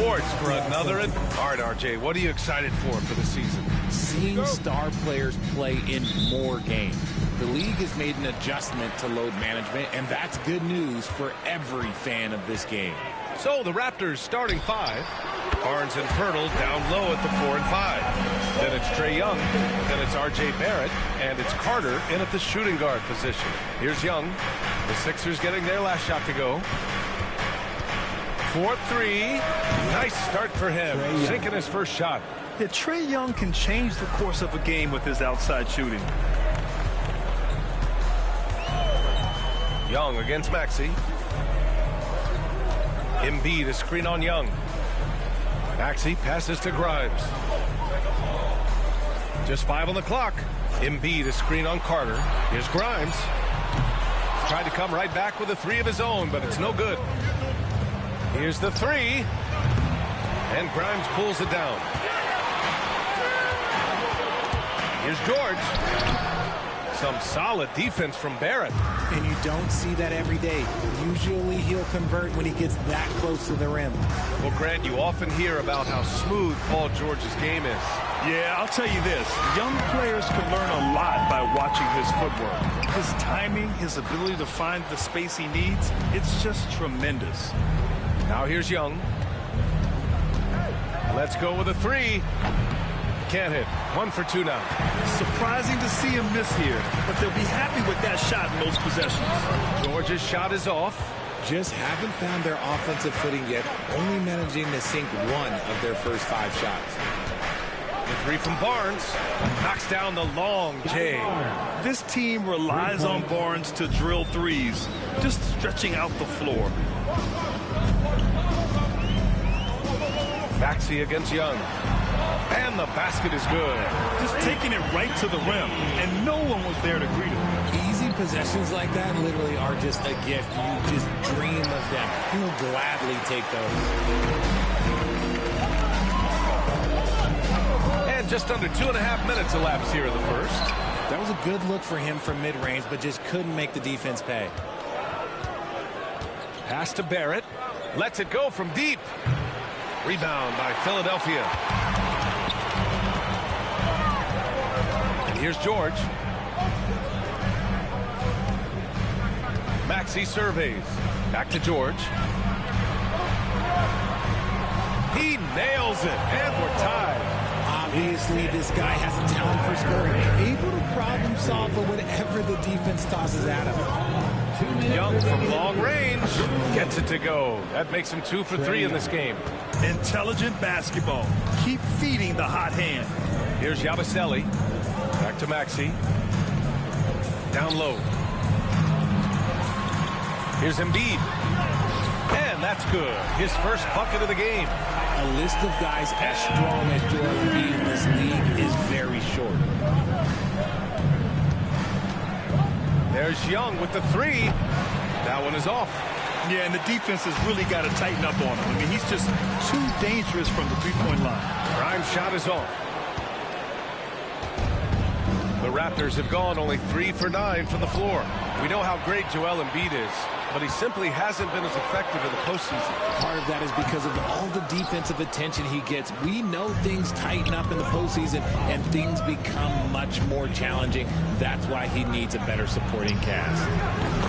sports for another. All right, RJ, what are you excited for the season? Seeing star players play in more games. The league has made an adjustment to load management, and that's good news for every fan of this game. So the Raptors starting five. Barnes and Pirtle down low at the 4 and 5. Then it's Trae Young. Then it's RJ Barrett. And it's Carter in at the shooting guard position. Here's Young. The Sixers getting their last shot to go. 4-3. Nice start for him. Sinking his first shot. Yeah, Trae Young can change the course of a game with his outside shooting. Young against Maxey. Embiid a screen on Young. Maxey passes to Grimes. Just 5 on the clock. Embiid a screen on Carter. Here's Grimes. Tried to come right back with a 3 of his own, but it's no good. Here's the 3. And Grimes pulls it down. Here's George. Some solid defense from Barrett. And you don't see that every day. Usually he'll convert when he gets that close to the rim. Well, Grant, you often hear about how smooth Paul George's game is. Yeah, I'll tell you this. Young players can learn a lot by watching his footwork. His timing, his ability to find the space he needs, it's just tremendous. Now here's Young. Let's go with a 3. Can't hit. 1 for 2 now. Surprising to see him miss here, but they'll be happy with that shot in most possessions. George's shot is off. Just haven't found their offensive footing yet, only managing to sink 1 of their first 5 shots. The 3 from Barnes knocks down the long J. This team relies on Barnes to drill threes, just stretching out the floor. Maxey against Young. And the basket is good. Just taking it right to the rim, and no one was there to greet him. Easy possessions like that literally are just a gift. You just dream of them. He'll gladly take those. And just under 2.5 minutes elapsed here in the first. That was a good look for him from mid-range, but just couldn't make the defense pay. Pass to Barrett. Lets it go from deep. Rebound by Philadelphia. And here's George. Maxey surveys. Back to George. He nails it, and we're tied. Obviously, this guy has a talent for scoring. Able to problem solve for whatever the defense tosses at him. Young from long range gets it to go. That makes him 2 for 3 in this game. Intelligent basketball. Keep feeding the hot hand. Here's Yabusele. Back to Maxey. Down low. Here's Embiid. And that's good. His first bucket of the game. A list of guys as strong as Joel Embiid in this league is very short. There's Young with the 3. That one is off. Yeah, and the defense has really got to tighten up on him. I mean, he's just too dangerous from the three-point line. Grimes' shot is off. The Raptors have gone only 3 for 9 from the floor. We know how great Joel Embiid is, but he simply hasn't been as effective in the postseason. Part of that is because of all the defensive attention he gets. We know things tighten up in the postseason and things become much more challenging. That's why he needs a better supporting cast.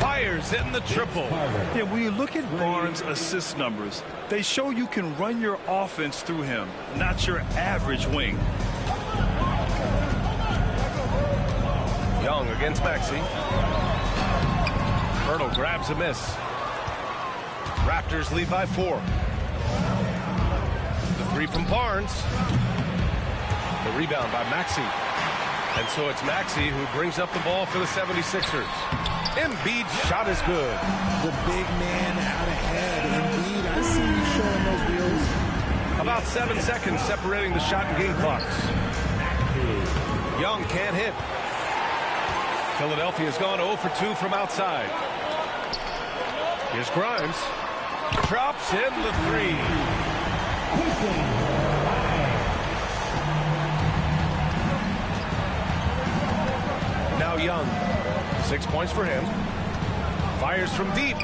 Fires in the triple. Yeah, when you look at Barnes' assist numbers, they show you can run your offense through him, not your average wing. Young against Maxey. Pirtle grabs a miss. Raptors lead by 4. The 3 from Barnes. The rebound by Maxey. And so it's Maxey who brings up the ball for the 76ers. Embiid's shot is good. The big man out ahead. Embiid, I see you showing those wheels. About 7 seconds separating the shot and game clocks. Young can't hit. Philadelphia's gone 0 for 2 from outside. Here's Grimes. Drops in the 3. Now Young. 6 points for him. Fires from deep.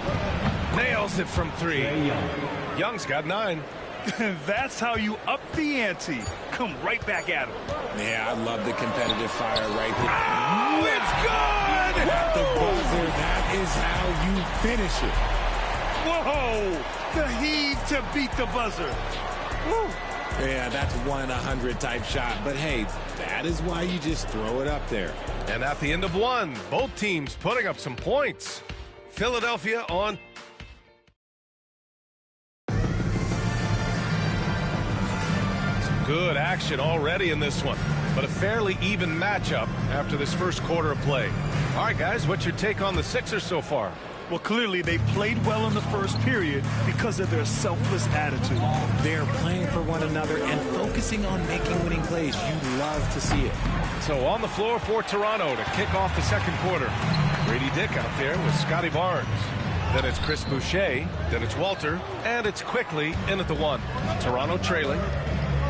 Nails it from 3. Young's got 9. That's how you up the ante. Come right back at him. Yeah, I love the competitive fire right there. Oh, it's good! At the buzzer, that is how you finish it. Whoa! The heave to beat the buzzer. Woo. Yeah, that's 1-100 type shot. But, hey, that is why you just throw it up there. And at the end of one, both teams putting up some points. Philadelphia on. Some good action already in this one, but a fairly even matchup after this first quarter of play. All right, guys, what's your take on the Sixers so far? Well, clearly they played well in the first period because of their selfless attitude. They're playing for one another and focusing on making winning plays. You love to see it. So on the floor for Toronto to kick off the second quarter. Grady Dick out there with Scotty Barnes. Then it's Chris Boucher. Then it's Walter. And it's Quickly in at the one. Toronto trailing.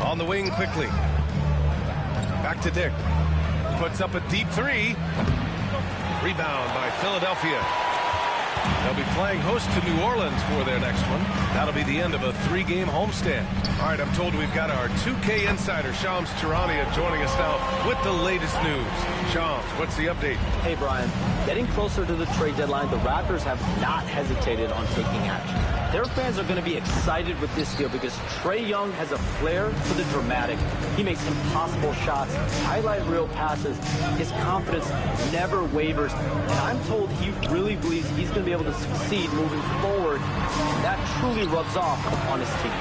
On the wing quickly. Back to Dick. Puts up a deep three. Rebound by Philadelphia. They'll be playing host to New Orleans for their next one. That'll be the end of a 3-game homestand. All right, I'm told we've got our 2K insider, Shams Charania, joining us now with the latest news. Shams, what's the update? Hey, Brian. Getting closer to the trade deadline, the Raptors have not hesitated on taking action. Their fans are going to be excited with this deal because Trae Young has a flair for the dramatic. He makes impossible shots, highlight reel passes. His confidence never wavers. And I'm told he really believes he's going to be able to succeed moving forward. That truly rubs off on his team.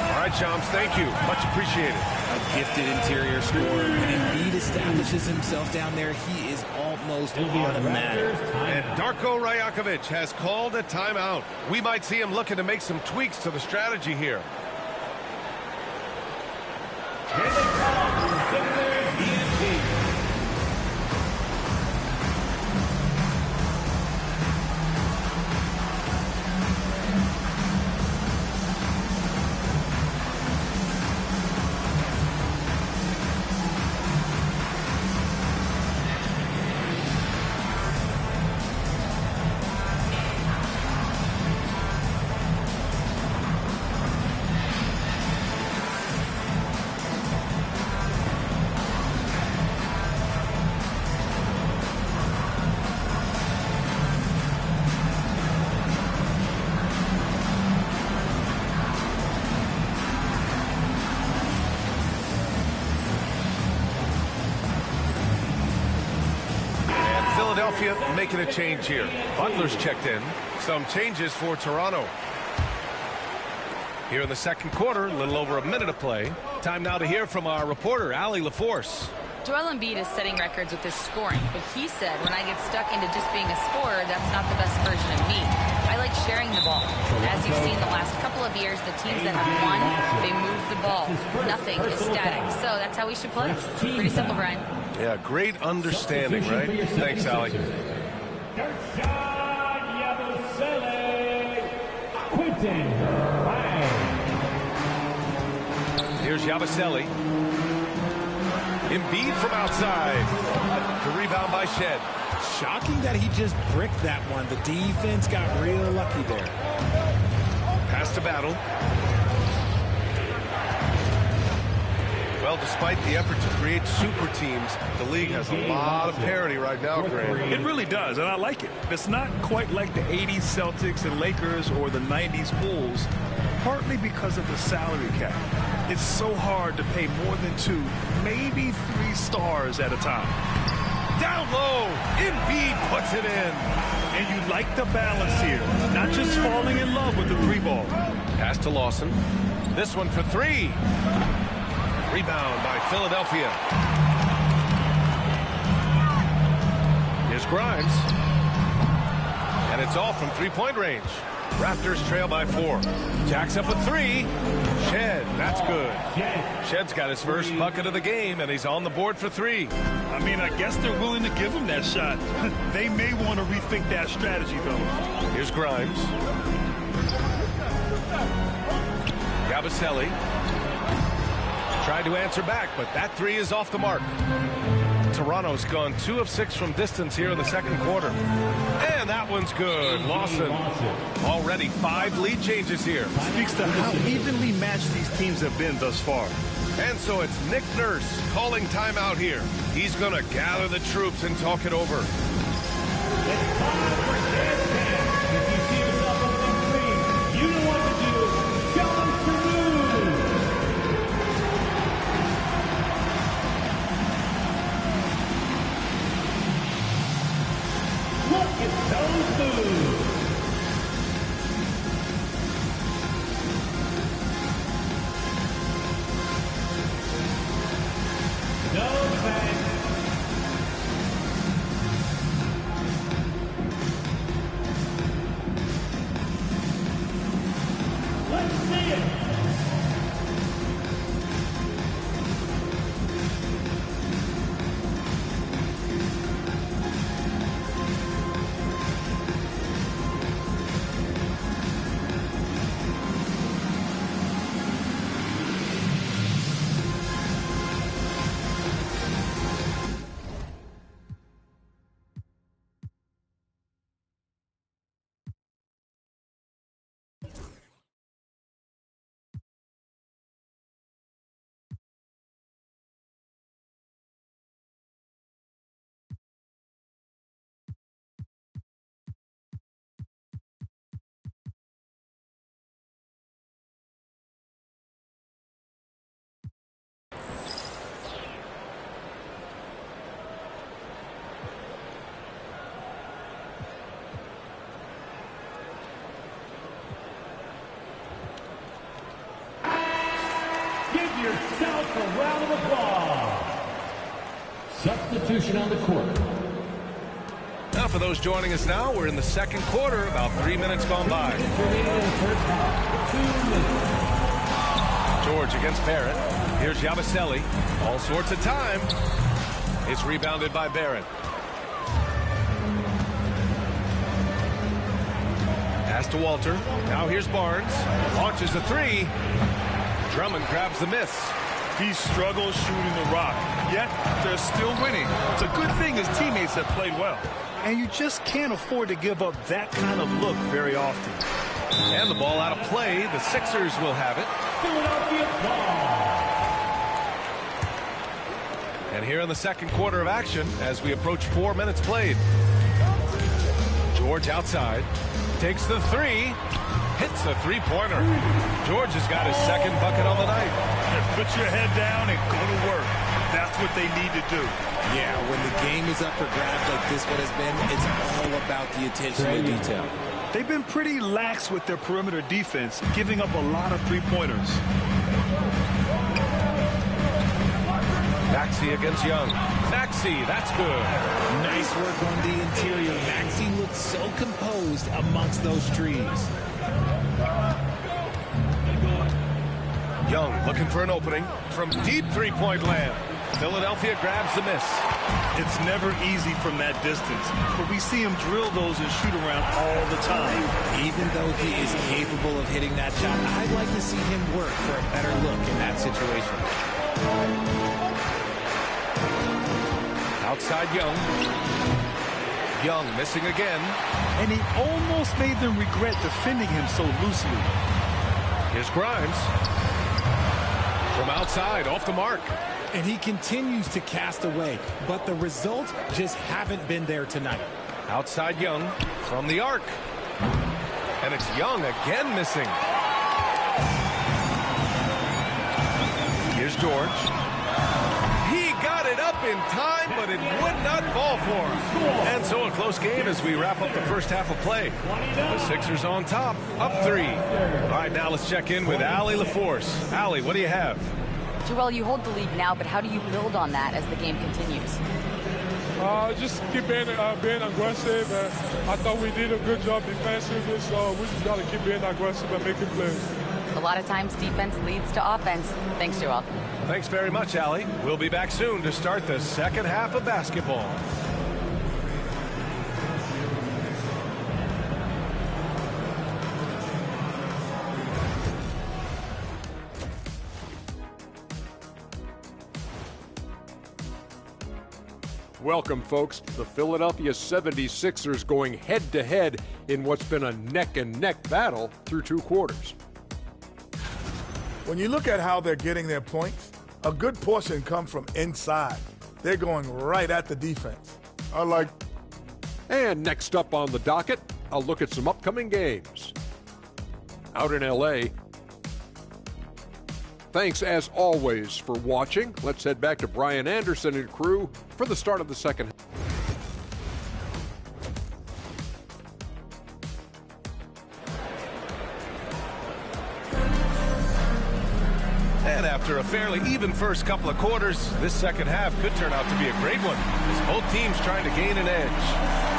All right, Shams, thank you. Much appreciated. A gifted interior scorer. When Embiid establishes himself down there, he is almost automatic. And Darko Rajakovic has called a timeout. We might see him looking to make some tweaks to the strategy here. Philadelphia making a change here. Butler's checked in. Some changes for Toronto. Here in the second quarter, a little over a minute of play. Time now to hear from our reporter, Allie LaForce. Joel Embiid is setting records with his scoring, but he said, when I get stuck into just being a scorer, that's not the best version of me. I like sharing the ball. As you've seen the last couple of years, the teams that have won, they move the ball. Nothing is static. So that's how we should play. Pretty simple, Brian. Yeah, great understanding, right? Thanks, Allie. Here's Yabusele. Embiid from outside. The rebound by Shed. Shocking that he just bricked that one. The defense got real lucky there. Pass to Battle. Well, despite the effort to create super teams, the league has a lot of parity right now, Grant. It really does, and I like it. It's not quite like the 80s Celtics and Lakers or the 90s Bulls, partly because of the salary cap. It's so hard to pay more than 2, maybe 3 stars at a time. Down low, Embiid puts it in. And you like the balance here, not just falling in love with the 3-ball. Pass to Lawson. This one for 3. Rebound by Philadelphia. Here's Grimes. And it's all from 3-point range. Raptors trail by 4. Jacks up with 3. Shed, that's good. Shed's got his first bucket of the game, and he's on the board for 3. I mean, I guess they're willing to give him that shot. They may want to rethink that strategy, though. Here's Grimes. Yabusele. Tried to answer back, but that 3 is off the mark. Toronto's gone 2 of 6 from distance here in the second quarter. And And that one's good. Lawson. Already 5 lead changes here. Speaks to how evenly matched these teams have been thus far. And so it's Nick Nurse calling timeout here. He's going to gather the troops and talk it over. It's time for dance dance. If you see yourself on the screen, you know what to do. Challenge to move. Look at those moves. No thanks. Let's see it. Give yourself a round of applause. Substitution on the court. Now for those joining us now, we're in the second quarter, about 3 minutes gone by. George against Barrett. Here's Yabusele. All sorts of time. It's rebounded by Barrett. Pass to Walter. Now here's Barnes. Launches a 3. Drummond grabs the miss. He struggles shooting the rock, yet they're still winning. It's a good thing his teammates have played well. And you just can't afford to give up that kind of look very often. And the ball out of play. The Sixers will have it. Philadelphia ball. And here in the second quarter of action, as we approach 4 minutes played. George outside. Takes the 3. Hits a 3-pointer. George has got his second bucket on the night. Put your head down and go to work. That's what they need to do. Yeah, when the game is up for grabs like this one has been, it's all about the attention to detail. They've been pretty lax with their perimeter defense, giving up a lot of 3-pointers. Maxey against Young. Maxey, that's good. Nice work on the interior. Maxey looks so composed amongst those trees. Young looking for an opening from deep 3-point land. Philadelphia grabs the miss. It's never easy from that distance, but we see him drill those and shoot around all the time. Even though he is capable of hitting that shot, I'd like to see him work for a better look in that situation. Outside Young. Young missing again. And he almost made them regret defending him so loosely. Here's Grimes. From outside, off the mark. And he continues to cast away, but the results just haven't been there tonight. Outside Young from the arc. And it's Young again missing. Here's George. He got it up in time, but it would not fall for him. And so a close game as we wrap up the first half of play. The Sixers on top, up 3. All right, now let's check in with Allie LaForce. Allie, what do you have? Joel, you hold the lead now, but how do you build on that as the game continues? Just keep being aggressive. I thought we did a good job defensively, so we just got to keep being aggressive and making plays. A lot of times defense leads to offense. Thanks, Joel. Thanks very much, Allie. We'll be back soon to start the second half of basketball. Welcome, folks. The Philadelphia 76ers going head-to-head in what's been a neck-and-neck battle through 2 quarters. When you look at how they're getting their points, a good portion come from inside. They're going right at the defense. And next up on the docket, a look at some upcoming games. Out in L.A., thanks, as always, for watching. Let's head back to Brian Anderson and crew for the start of the second. And after a fairly even first couple of quarters, this second half could turn out to be a great one, as both teams trying to gain an edge.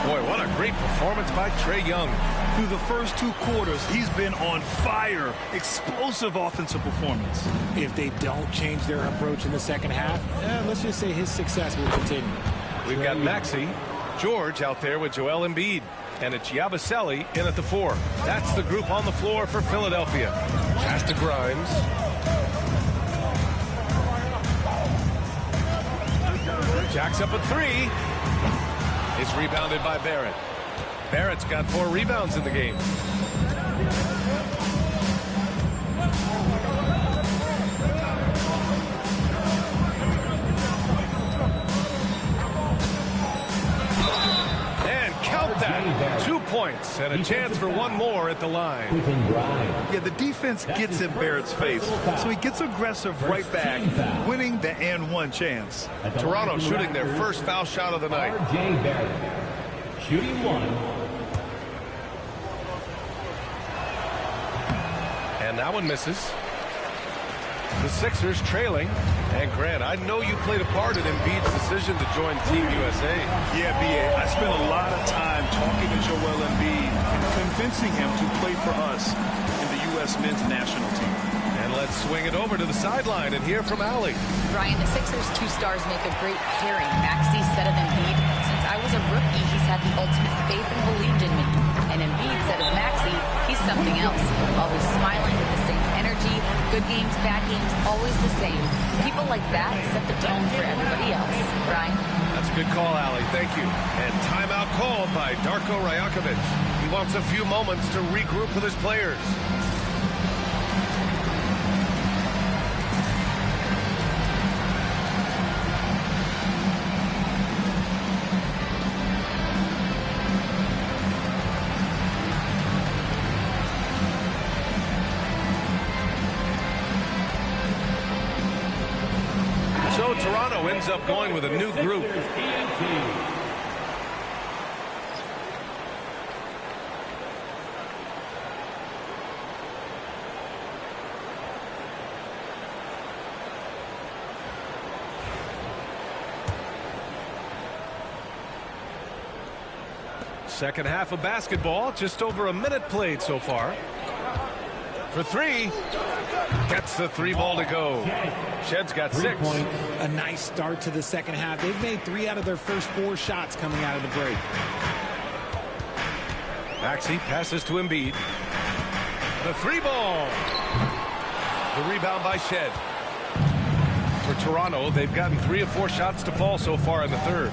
Boy, what a great performance by Trae Young. Through the first 2 quarters, he's been on fire. Explosive offensive performance. If they don't change their approach in the second half, let's just say his success will continue. We've got Maxey, George out there with Joel Embiid, and it's Yabusele in at the 4. That's the group on the floor for Philadelphia. Pass to Grimes. Jacks up at 3. Is rebounded by Barrett. Barrett's got 4 rebounds in the game. And count that. 2 points and a chance for 1 more at the line. Yeah, the defense gets in Barrett's face, so he gets aggressive right back, winning the and-1 chance. Toronto shooting their first foul shot of the night. R.J. Barrett, shooting 1. And that one misses. The Sixers trailing. And Grant, I know you played a part in Embiid's decision to join Team USA. Yeah, B.A., I spent a lot of time talking to Joel Embiid and convincing him to play for us in the U.S. men's national team. And let's swing it over to the sideline and hear from Allie. Brian, the Sixers' 2 stars make a great pairing. Maxey said of Embiid, since I was a rookie, he's had the ultimate faith and believed in me. And Embiid said of Maxey, he's something else. Always smiling with the same energy. Good games, bad games, always the same. People like that set the tone for everybody else. Brian? That's a good call, Allie. Thank you. And timeout called by Darko Rajakovic. He wants a few moments to regroup with his players. So Toronto ends up going with a new group. Second half of basketball, just over a minute played so far. For 3, gets the 3 ball to go. Shed's got 6. A nice start to the second half. They've made 3 out of their first 4 shots coming out of the break. Maxey passes to Embiid. The 3 ball. The rebound by Shed. For Toronto, they've gotten 3 of 4 shots to fall so far in the third.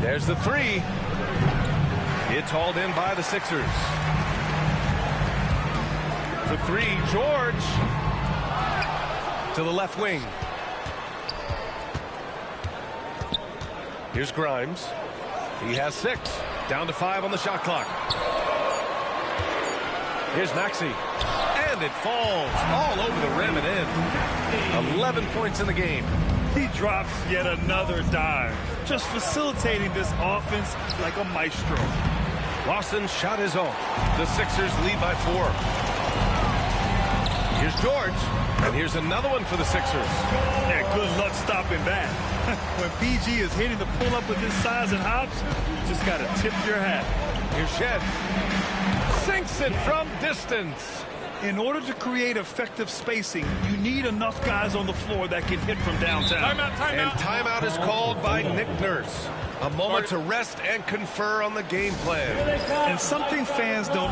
There's the 3. It's hauled in by the Sixers. For 3, George. To the left wing. Here's Grimes. He has 6. Down to 5 on the shot clock. Here's Maxey. And it falls all over the rim and in. 11 points in the game. He drops yet another dime, just facilitating this offense like a maestro. Lawson's shot is off. The Sixers lead by 4. Here's George. And here's another one for the Sixers. Yeah, good luck stopping that. When PG is hitting the pull-up with his size and hops, you just got to tip your hat. Here's Shed. Sinks it from distance. In order to create effective spacing, you need enough guys on the floor that can hit from downtown. And timeout is called by Nick Nurse. A moment to rest and confer on the game plan. And something fans don't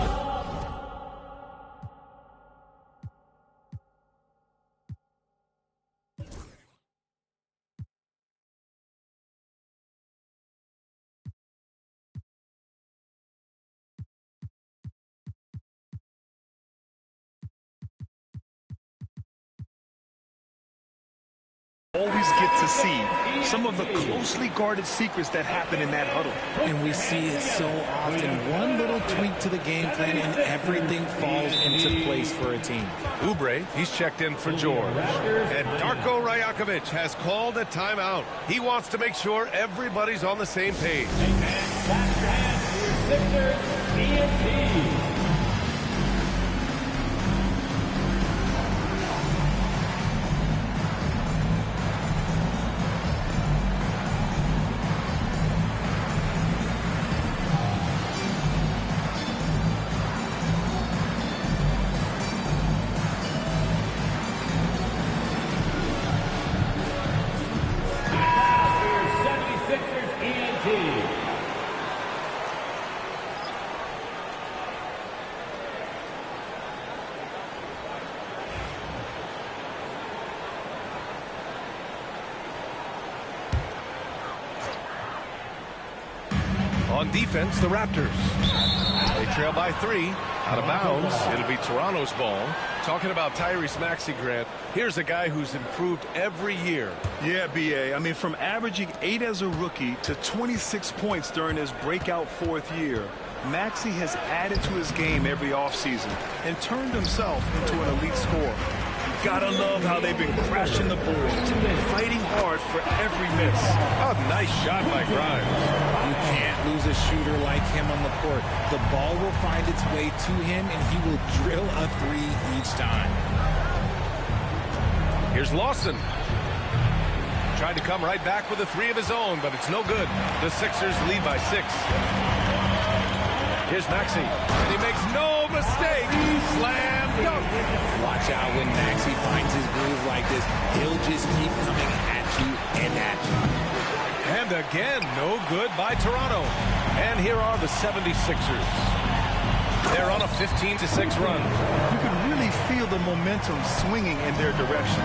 Always get to see some of the closely guarded secrets that happen in that huddle. And we see it so often. One little tweak to the game plan and everything falls into place for a team. Oubre, he's checked in for George. And Darko Rajakovic has called a timeout. He wants to make sure everybody's on the same page. Sixers, ENT. On defense, the Raptors. They trail by 3. Out of bounds. It'll be Toronto's ball. Talking about Tyrese Maxey, Grant, here's a guy who's improved every year. Yeah, B.A. I mean, from averaging 8 as a rookie to 26 points during his breakout 4th year, Maxey has added to his game every offseason and turned himself into an elite scorer. Gotta love how they've been crashing the boards, fighting hard for every miss. Oh, nice shot by Grimes. You can't lose a shooter like him on the court. The ball will find its way to him, and he will drill a 3 each time. Here's Lawson. Tried to come right back with a 3 of his own, but it's no good. The Sixers lead by 6. Here's Maxey, and he makes no mistake. Slam dunk. Watch out when Maxey finds his groove like this. He'll just keep coming at you and at you. And again, no good by Toronto. And here are the 76ers. They're on a 15-6 run. You can really feel the momentum swinging in their direction.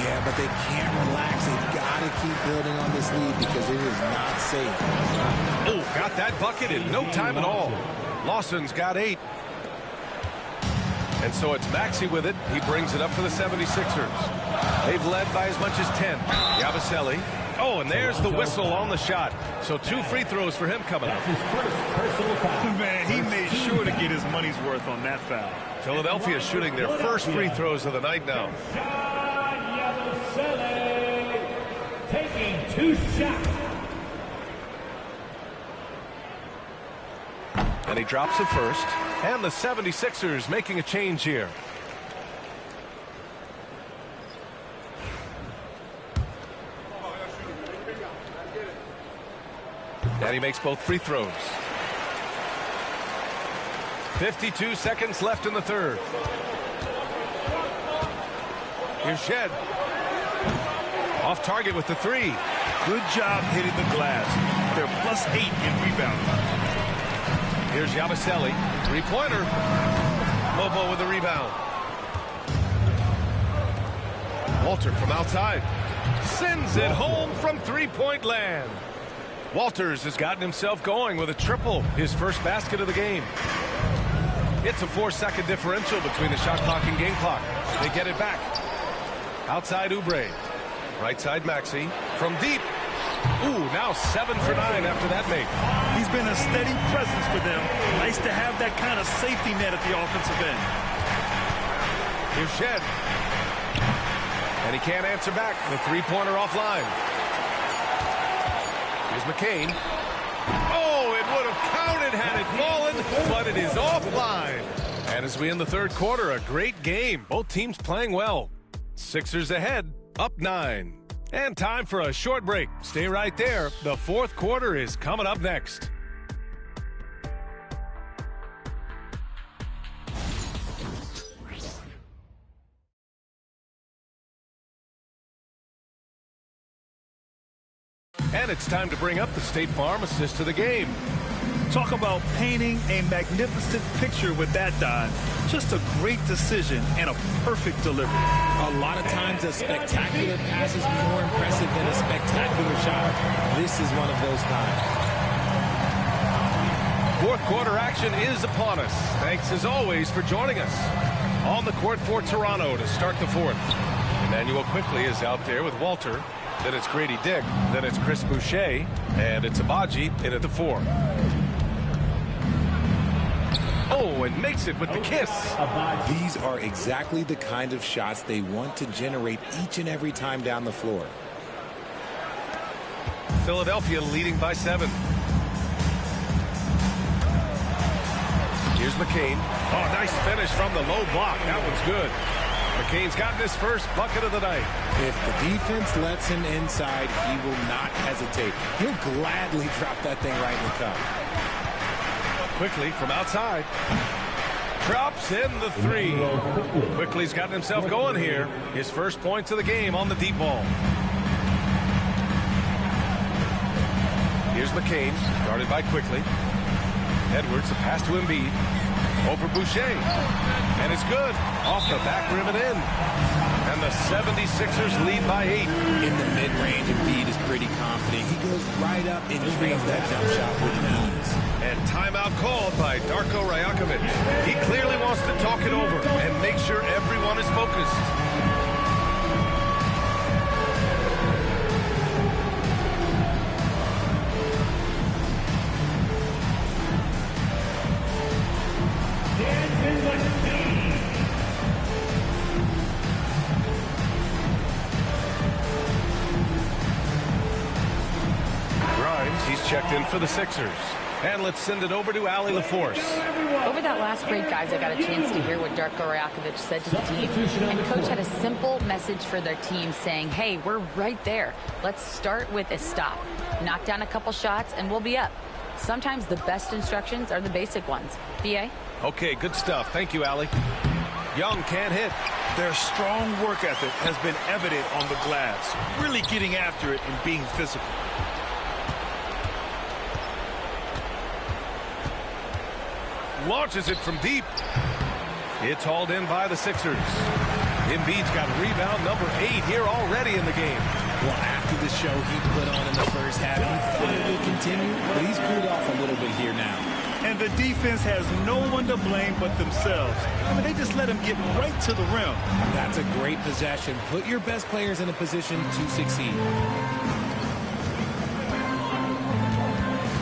Yeah, but they can't relax. They've got to keep building on this lead because it is not safe. Oh, got that bucket in no time at all. Lawson's got 8. And so it's Maxey with it. He brings it up for the 76ers. They've led by as much as 10. Yabusele. Oh, and there's the whistle on the shot. So 2 free throws for him coming up. Man, he made sure to get his money's worth on that foul. Philadelphia shooting their first free throws of the night now. Yabusele taking 2 shots. And he drops it first. And the 76ers making a change here. And he makes both free throws. 52 seconds left in the third. Here's Shed. Off target with the 3. Good job hitting the glass. They're +8 in rebounding. Here's Yabusele. 3-pointer. Lobo with the rebound. Walter from outside. Sends it home from 3-point land. Walters has gotten himself going with a triple. His first basket of the game. It's a 4-second differential between the shot clock and game clock. They get it back. Outside Oubre. Right side Maxey. From deep. Ooh, now 7 for 9 after that make. He's been a steady presence for them. Nice to have that kind of safety net at the offensive end. Here's Shed. And he can't answer back. The 3-pointer offline. Here's McCain. Oh, it would have counted had it fallen, but it is offline. And as we end the third quarter, a great game. Both teams playing well. Sixers ahead, up 9. And time for a short break. Stay right there. The fourth quarter is coming up next. And it's time to bring up the State Farm assist to the game. Talk about painting a magnificent picture with that dive. Just a great decision and a perfect delivery. A lot of times a spectacular pass is more impressive than a spectacular shot. This is one of those times. Fourth quarter action is upon us. Thanks as always for joining us. On the court for Toronto to start the fourth. Emmanuel quickly is out there with Walter. Then it's Grady Dick. Then it's Chris Boucher. And it's Abaji in at the 4. Oh, and makes it with the kiss. These are exactly the kind of shots they want to generate each and every time down the floor. Philadelphia leading by 7. Here's McCain. Oh, nice finish from the low block. That one's good. McCain's gotten his first bucket of the night. If the defense lets him inside, he will not hesitate. He'll gladly drop that thing right in the cup. Quickly from outside. Drops in the 3. Quickly's gotten himself going here. His first points of the game on the deep ball. Here's McCain, guarded by Quickly. Edwards, a pass to Embiid. Over Boucher. And it's good. Off the back rim and in. And the 76ers lead by 8. In the mid-range, Embiid is pretty confident. He goes right up and drains that jump shot with ease. And timeout called by Darko Rajakovic. He clearly wants to talk it over and make sure everyone is focused. He's checked in for the Sixers. And let's send it over to Allie LaForce. Over that last break, guys, I got a chance to hear what Darko Rajakovic said to the team. And Coach had a simple message for their team saying, hey, we're right there. Let's start with a stop. Knock down a couple shots, and we'll be up. Sometimes the best instructions are the basic ones. B.A.? Okay, good stuff. Thank you, Allie. Young can't hit. Their strong work ethic has been evident on the glass. Really getting after it and being physical. Launches it from deep. It's hauled in by the Sixers. Embiid's got rebound number 8 here already in the game. Well, after the show he put on in the first half, he thought it would continue, but he's cooled off a little bit here now. And the defense has no one to blame but themselves. I mean, they just let him get right to the rim. That's a great possession. Put your best players in a position to succeed.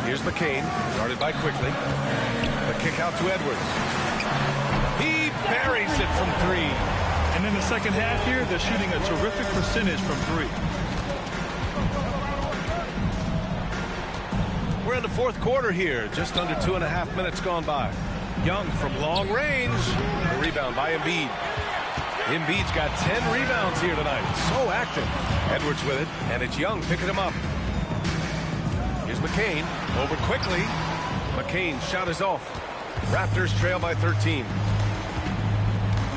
Here's McCain, guarded by Quickly. The kick out to Edwards. He buries it from 3. And in the second half here, they're shooting a terrific percentage from 3. We're in the fourth quarter here. Just under 2.5 minutes gone by. Young from long range. The rebound by Embiid. Embiid's got 10 rebounds here tonight. So active. Edwards with it, and it's Young picking him up. Here's McCain. Over Quickly. McCain's shot is off. Raptors trail by 13.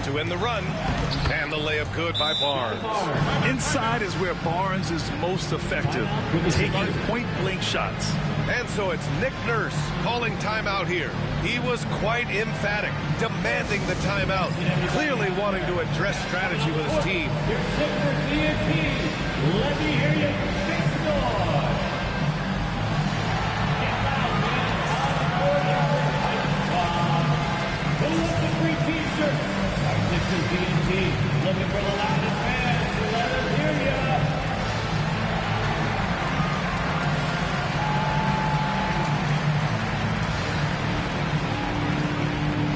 To end the run. And the layup good by Barnes. Inside is where Barnes is most effective, taking point-blank shots. And so it's Nick Nurse calling timeout here. He was quite emphatic, demanding the timeout, clearly wanting to address strategy with his team. Let me hear you make some noise. Who wants the free t-shirt? Our Sixers DNT looking for the loudest fans. Let us hear ya.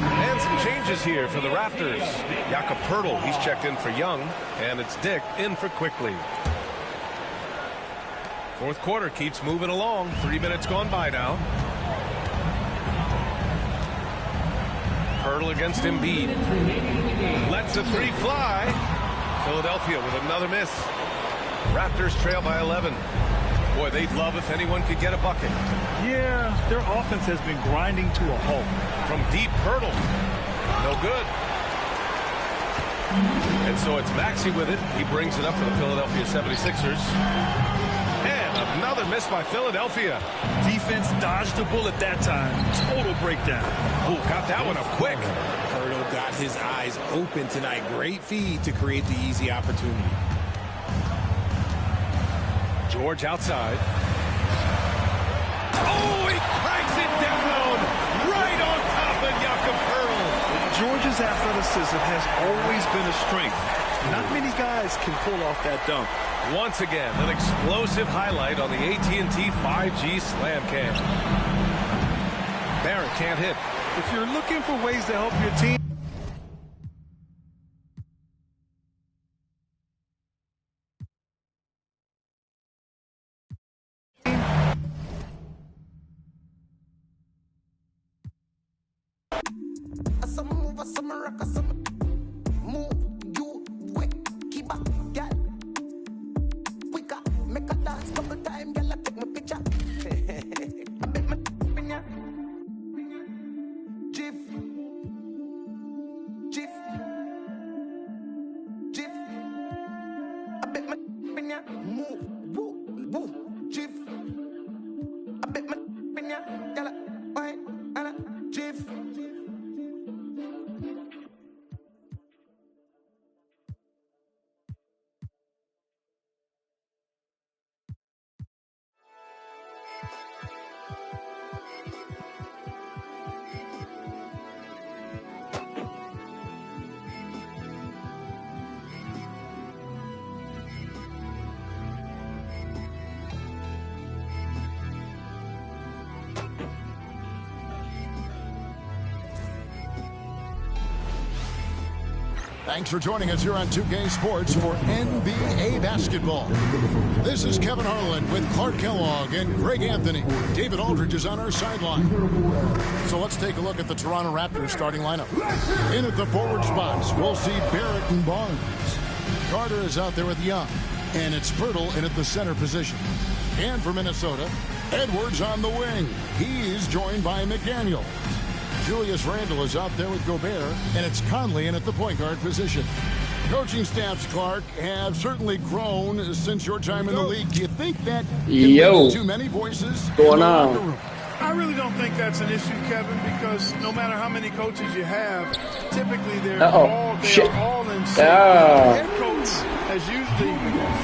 And some changes here for the Raptors. Jakob Poeltl, he's checked in for Young, and it's Dick in for Quickly. Fourth quarter keeps moving along. 3 minutes gone by now. Poeltl against Embiid. Lets a 3 fly. Philadelphia with another miss. Raptors trail by 11. Boy, they'd love if anyone could get a bucket. Yeah, their offense has been grinding to a halt. From deep, Poeltl. No good. And so it's Maxey with it. He brings it up for the Philadelphia 76ers. And another miss by Philadelphia. Defense dodged the bullet that time. Total breakdown. Oh, got that one up quick. Poeltl got his eyes open tonight. Great feed to create the easy opportunity. George outside. Oh, he cranks it down right on top of Jakob Poeltl. George's athleticism has always been a strength. Not many guys can pull off that dunk. Once again, an explosive highlight on the AT&T 5G Slam Cam. Barrett can't hit. If you're looking for ways to help your team, Thanks for joining us here on 2K Sports for NBA basketball. This is Kevin Harlan with Clark Kellogg and Greg Anthony. David Aldridge is on our sideline. So let's take a look at the Toronto Raptors starting lineup. In at the forward spots, we'll see Barrett and Barnes. Carter is out there with Young, and it's Pirtle in at the center position. And for Minnesota, Edwards on the wing. He's joined by McDaniel. Julius Randle is out there with Gobert, and it's Conley in at the point guard position. Coaching staffs, Clark, have certainly grown since your time in the league. Do you think that can lead to too many voices going on? I really don't think that's an issue, Kevin, because no matter how many coaches you have, typically they're all in sync. The head coach has usually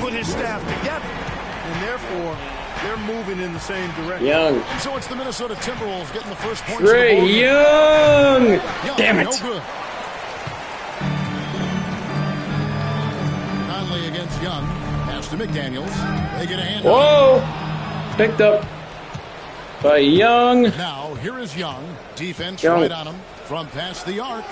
put his staff together, and therefore they're moving in the same direction. Young. And so it's the Minnesota Timberwolves getting the first points. Trae Young. Damn it. No good. Conley against Young. Pass to McDaniels. They get a hand. Whoa. Picked up by Young. Now, here is Young. Defense right on him from past the arc.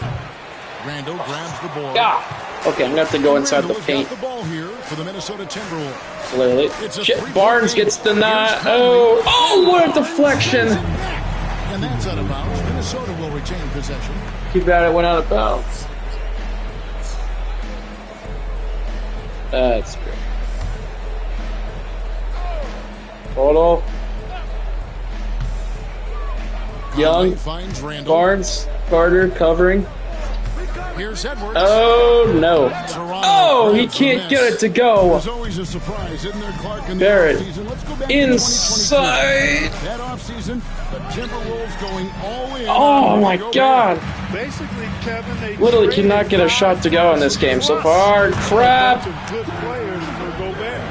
Randle grabs the ball. Yeah. Okay, I'm going to have to go inside the paint. Got the ball here for the Minnesota Timberwolves. Literally. Shit, Barnes gets the knot. Oh, what a deflection. And that's out of bounds. Minnesota will retain possession. Too bad it went out of bounds. That's great. Total. Young. Barnes. Carter covering. Here's Edwards. Oh, no. Oh, he can't get it to go. There's always a surprise, isn't there, Clark? Barrett. Inside. That offseason, the Timberwolves going all in. Oh, my God. Basically, Kevin, they literally cannot get a shot to go in this game so far. Crap. Good players for Gobert.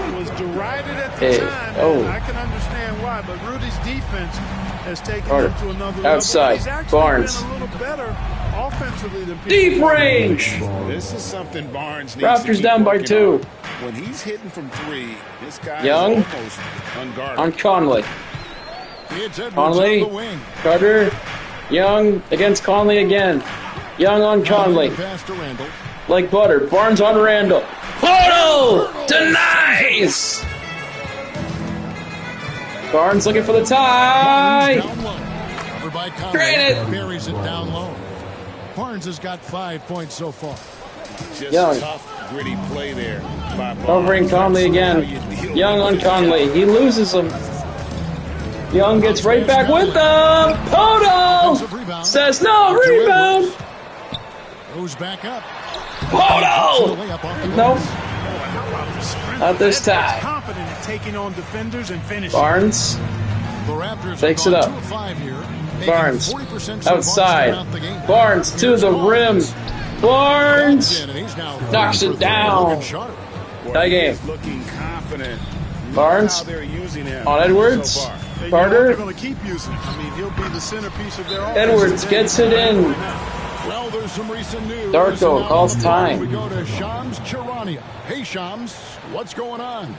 It was derided at the time. Oh. I can understand why, but Rudy's defense has taken Carter. him to another Outside. level. He's Barnes. been a little better offensively than Deep range. This is something Barnes needs Raptors to keep down by working 2. on. When he's hitting from 3, this guy Young. is almost unguarded. On Conley. It's Edwards Conley. on the wing. Carter. Young against Conley again. Young on Conley. Pass to Randle. Like butter. Barnes on Randle. Photo! Denies! Barnes looking for the tie. Drain it. Buries it down low. Barnes has got 5 points so far. Just Young. tough, gritty play there by Barnes. Covering Conley again. Young on Conley. He loses him. Young gets right back with them. Poto! Says no, rebound. Goes back up. Poto! Nope. Not this time. Confident in taking on defenders and finishing. Barnes takes it up. Barnes outside. Barnes to the rim. Barnes knocks it down. Tie game. Looking confident. Barnes on Edwards. Carter. They're going to keep using him. I mean, he'll be the centerpiece of their offense. Edwards gets it in. Well, there's some recent news. Darko calls time. We go to Shams Charania. Hey, Shams, what's going on?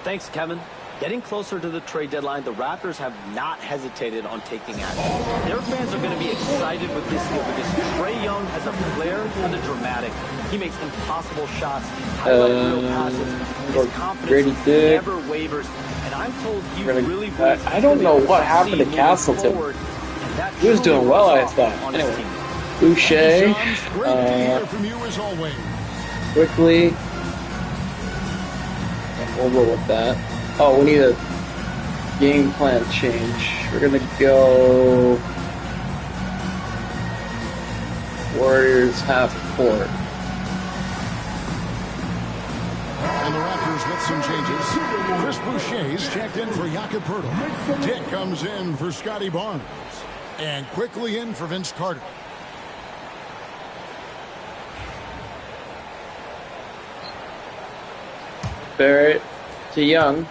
Thanks, Kevin. Getting closer to the trade deadline, the Raptors have not hesitated on taking action. Their fans are going to be excited with this deal because Trae Young has a flair for the dramatic. He makes impossible shots, highlight reel passes. His confidence never wavers, and I'm told he really believes I don't know what happened to Castleton. He was doing well, I thought. Anyway, Boucher, quickly. We'll go with that. Oh, we need a game plan change. We're gonna go Warriors half court. And the Raptors with some changes. Chris Boucher's checked in for Jakob Poeltl. Dick comes in for Scotty Barnes. And quickly in for Vince Carter. Barrett to Young.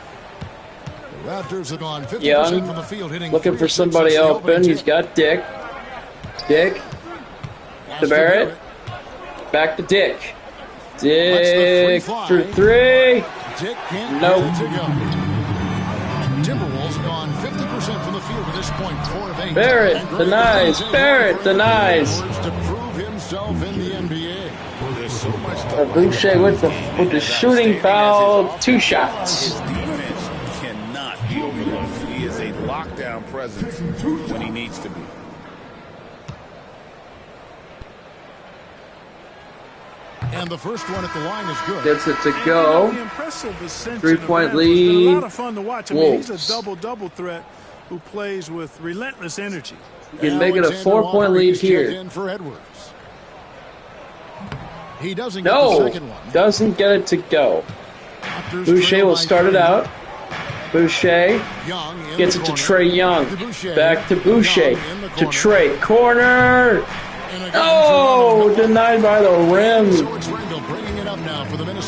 The Raptors have gone 50% Young, from the field, hitting looking for somebody open. He's got Dick. Dick to Barrett. Back to Dick. Dick for three. Dick can't nope. Timberwolves have gone 50% from the field at this point, 4 of 8. Barrett denies. Barrett denies. To prove himself in the NBA. There's so much Boucher with the shooting foul. 2 shots. His defense cannot be overlooked. He is a lockdown presence when he needs to be. And the first one at the line is good. Gets it to go. 3-point lead. A lot of fun to watch. I mean, he's Wolves. a double-double threat who plays with relentless energy. You can make it a 4-point lead here. In for Edwards. He doesn't get the No, second one. doesn't get it to go. Boucher will start it out. Boucher gets it to Trae Young. Back to Boucher. To Trae. Corner. Oh, denied by the rim.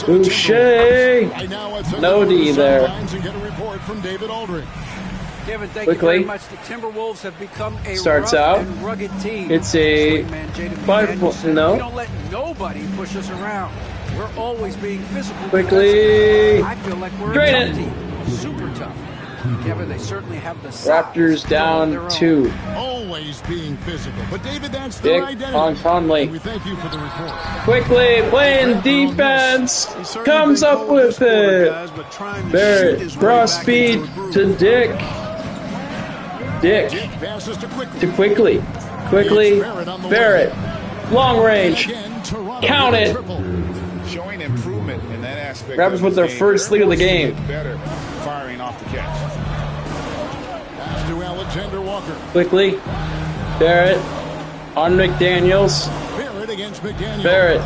Boucher. No D there. Kevin, thank Quickly. you very much. The Timberwolves have become a Starts rough out. and rugged team. It's a no. We don't let nobody push us around. We're always being physical. Quickly. I feel like we're Drain a tough it. team. Super tough. Kevin, they certainly have the size Raptors down 2. Always being physical. But David, that's Dick their identity. on Conley. We thank you for the report. Quickly playing defense. Comes up with it. Barrett. Cross speed to Dick. Dick to Quickly. Quickly. Barrett. Long range. Count it. Showing improvement in that aspect. Raptors with their first lead of the game. Better firing off the catch. Pass to Alexander Walker. Quickly. Barrett on McDaniels. Barrett against McDaniel. Barrett.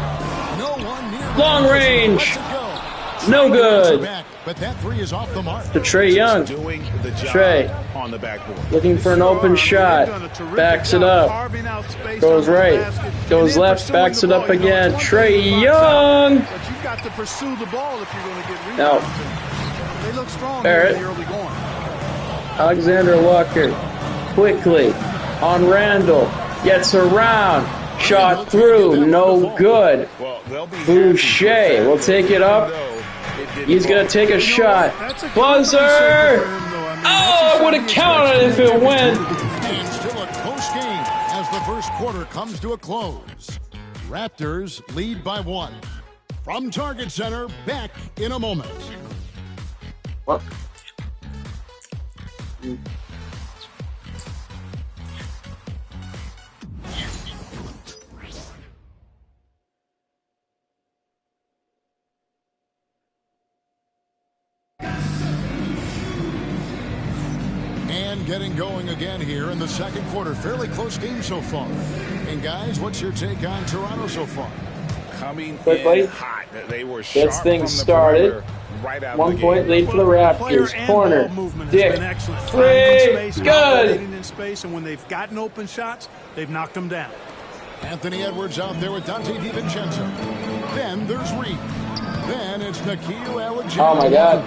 No one near. Long range. Lets it go. No good. Back, but that three is off the mark. To Trae Young. Doing the job Trae. on the backboard. Looking for an open shot. Backs it up. Goes right. Goes left. Backs it up again. Trae Young. But you've got to pursue the ball if you're going to get rebounds. No. They look strong Barrett. in the early going. Alexander Walker. Quickly. On Randall. Gets around. Shot through. No good. Boucher will take it up. He's going to take a shot. Buzzer! Oh, it would have counted if it went. And still a close game as the first quarter comes to a close. Raptors lead by 1. From Target Center, back in a moment. What? And getting going again here in the second quarter. Fairly close game so far. And guys, what's your take on Toronto so far? Coming Quickly. in hot. They were Gets sharp things from the started. perimeter right out 1 of the point gate. lead for the Raptors. Corner. Dick. Three. Good. In space, and when they've gotten open shots, they've knocked them down. Anthony Edwards out there with Dante DiVincenzo. Then there's Reed. Then it's Nikhil Alexander. Oh my God.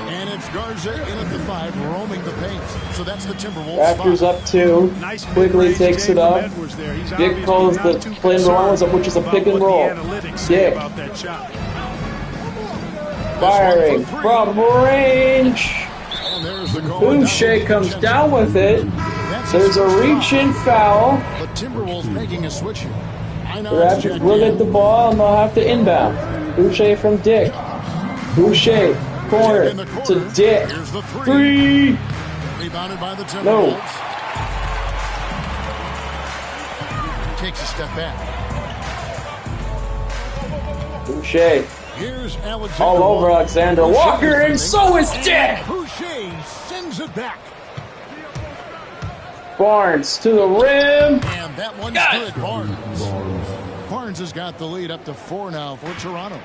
And it's Garza in at the 5, roaming the paint. So that's the Timberwolves. Raptors spot. up 2. Quickly takes it up. Dick calls the play and roll, which is a pick and roll. Dick. Firing from range. Boucher comes down with it. There's a reach-in foul. The Timberwolves making a switch here. The Raptors will get the ball and they'll have to inbound. Boucher from Dick. Boucher, corner to Dick. 3. Rebounded by the Timberwolves. No. Takes a step back. Boucher. Here's Alexander All over Walker. Alexander Walker, and so is Dick. Boucher sends it back. Barnes to the rim. And that one's good. Barnes has got the lead up to 4 now for Toronto.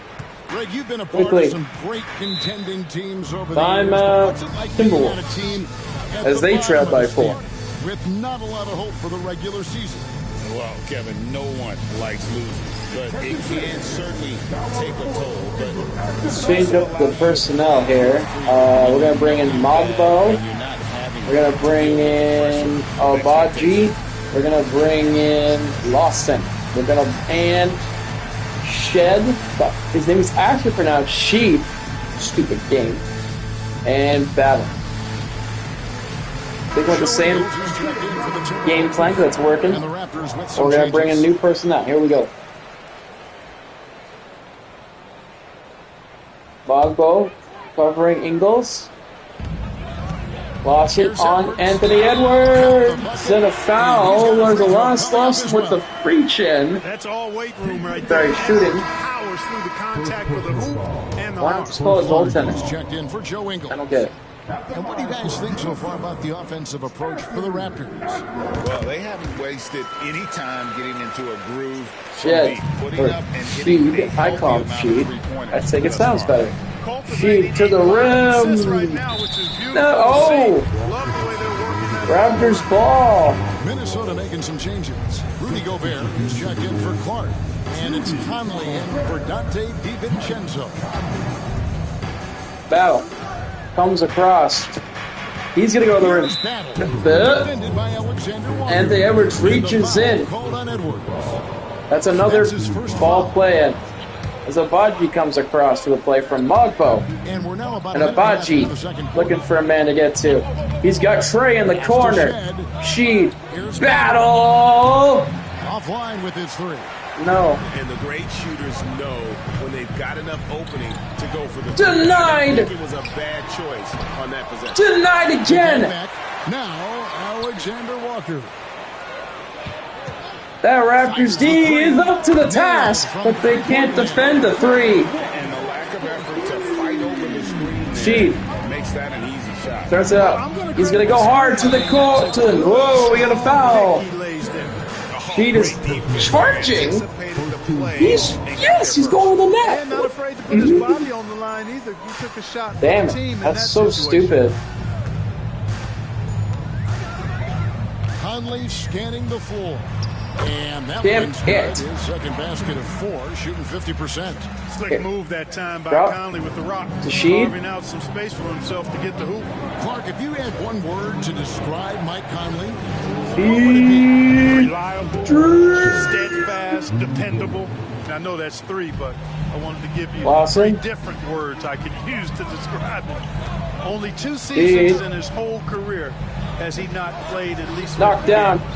Greg, you've been a part Quickly. of some great contending teams over the Time years. out. What's it like being on a Timberwolves. team at As the they bottom trail of by the 4. standing with not a lot of hope for the regular season? Well, Kevin, no one likes losing, but it can certainly take a toll. But Let's change up the personnel here. We're going to bring in Mogbo. We're going to bring in Obaji. We're going to bring in Lawson. We're going to and Shed. But his name is actually pronounced Sheep. Stupid game. And Battle. They want the same game plan that's working. And the Raptors with So some we're going to bring in changes. new personnel. Here we go. Bogbo covering Ingles. Lawson on Anthony Edwards. Then a foul. There's a loss with the reach-in. That's all weight room right there. Sorry, shooting. Powers through the contact with the hoop and the Why don't you call it goaltending? Checked in for Joe Ingles. I don't get it. And what do you guys think so far about the offensive approach for the Raptors? well, they haven't wasted any time getting into a groove. from Shed. deep, putting Or up and hitting a Sheed. I call him healthy amount of Sheed. three-pointers I think it thus sounds far. better. Sheed to the rim. No, oh! Raptors ball. Minnesota making some changes. Rudy Gobert is checked in for Clark. And it's Conley in for Dante DiVincenzo. Battle. Comes across. He's going to go to the rim. Defended by Alexander Walker. And the Edwards reaches in. Called on Edwards. That's another ball play in. As Abaji comes across to the play from Mogbo. And we're now about And a minute and a half into the Abaji second quarter. looking for a man to get to. He's got Trey in the corner. Sheed. Battle! Offline with his 3. No. And the great shooters know when they've got enough opening to go for the Denied! I think it was a bad choice on that possession. Denied again! Now, Alexander Walker. That Raptors D is up to the task, but they can't defend the 3. And the lack of effort to fight over the screen there Sheed. makes that an easy shot. Starts it up. He's going to go hard to the court. Whoa, we got a foul. Sheed is charging. He's going to the net. Not afraid to put his body on the line either. He took a shot for Damn the it, team in that's that so situation. stupid. Conley scanning the floor. And that Damn one's it. good. His second basket of 4, shooting 50%. Slick move that time by Drop. Conley with the rock. To Sheed. Carving out some space for himself to get the hoop. Clark, if you had one word to describe Mike Conley, Reliable, steadfast, dependable. And I know that's 3, but I wanted to give you Lawson. 3 different words I could use to describe him. Only 2 seasons in his whole career has he not played at least Knocked 50 down. games.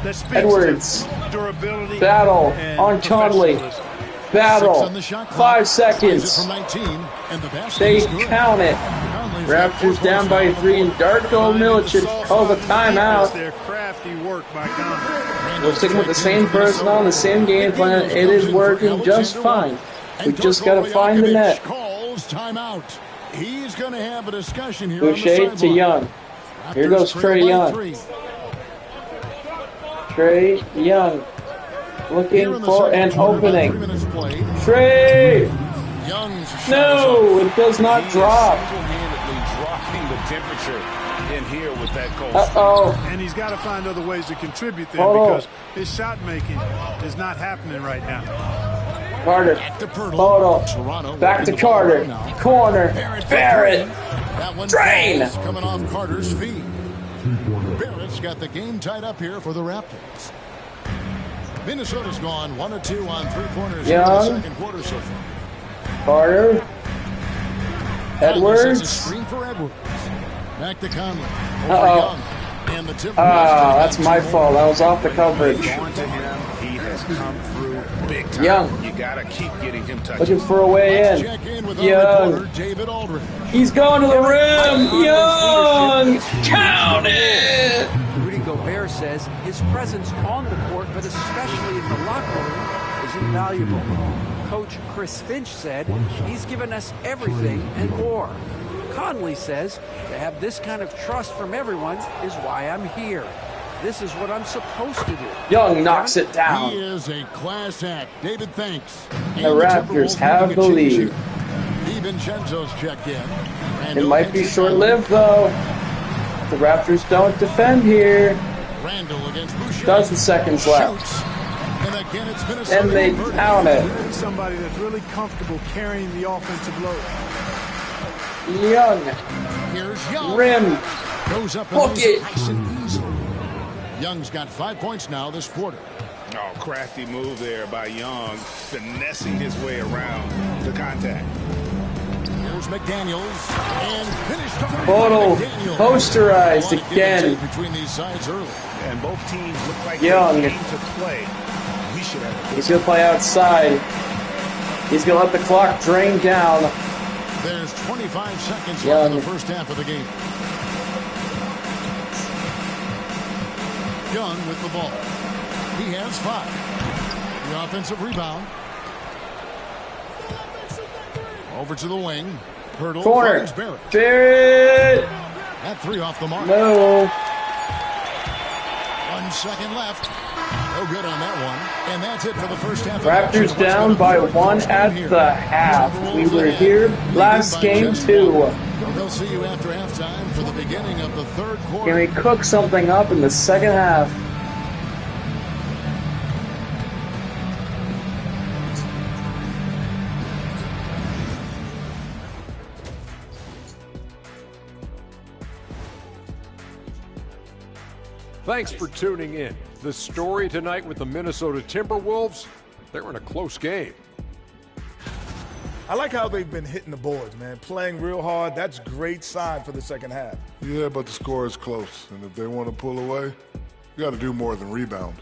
That speaks Edwards. to durability. Battle and on Conley. professionalism. Battle. 6 on the shot clock. 5 Ties it seconds. from 19, and the basket They is good. count it. Conley's got 4 Raptors down points by now. 3, and Darko Milicic calls a timeout. Their crafty work by Conley. We're sticking with the same personnel, the same game plan. It is working just fine. We just got to find the net. Calls timeout. He's going to have a discussion here on the Boucher to sideline. Young. Here Raptors goes trail Trey by Young. 3. Trey Young Here looking in the for second an quarter, about 3 opening. minutes played. Trey! Young's shot is No, up. it does not drop. Single-handedly dropping the temperature in here with that cold Uh-oh. And he's got to find other ways to contribute there Hold on. because his shot making is not happening right now. Carter. Photo. Back to Carter. Corner. Barrett. That one Drain. coming off Carter's feet. Barrett's got the game tied up here for the Raptors. Minnesota's gone 1 of 2 on 3 corners in the second quarter so far. Carter. Edwards. Screen for Edwards. Back to Conley. That's my fault. I was off the coverage. He has come through big time. Young. You gotta keep getting him touches. Looking for a way in. Young. He's going to the rim. Young. Count it. Rudy Gobert says his presence on the court, but especially in the locker room, is invaluable. Coach Chris Finch said he's given us everything and more. Conley says to have this kind of trust from everyone is why I'm here. This is what I'm supposed to do. Young knocks it down. He is a class act. David, thanks. The Raptors have the lead. DiVincenzo's checked in. It might be short-lived, though. The Raptors don't defend here. Dozen seconds left. And they count it. Somebody that's really comfortable carrying the offensive load. Young. Here's Young. Rim. Goes up Book it. nice and easy. Young's got 5 points now this quarter. Oh, crafty move there by Young, finessing his way around the contact. Here's McDaniels and finished. Photo posterized again. Between these sides early. And both teams look like Young. they're game to play. We should have. He's going to play outside. He's going to let the clock drain down. There's 25 seconds left in the first half of the game. Young with the ball. He has 5. The offensive rebound. Over to the wing. Hurdle. Corner. Barrett. Barrett. That 3 off the mark. No. 1 second left. No good on that one. And that's it for the first half. Raptors down by 1 at the half. We were here last game too. They'll see you after halftime for the beginning of the third quarter. Can we cook something up in the second half? Thanks for tuning in. The story tonight with the Minnesota Timberwolves, they're in a close game. I like how they've been hitting the boards, man. Playing real hard. That's a great sign for the second half. Yeah, but the score is close. And if they want to pull away, you got to do more than rebound.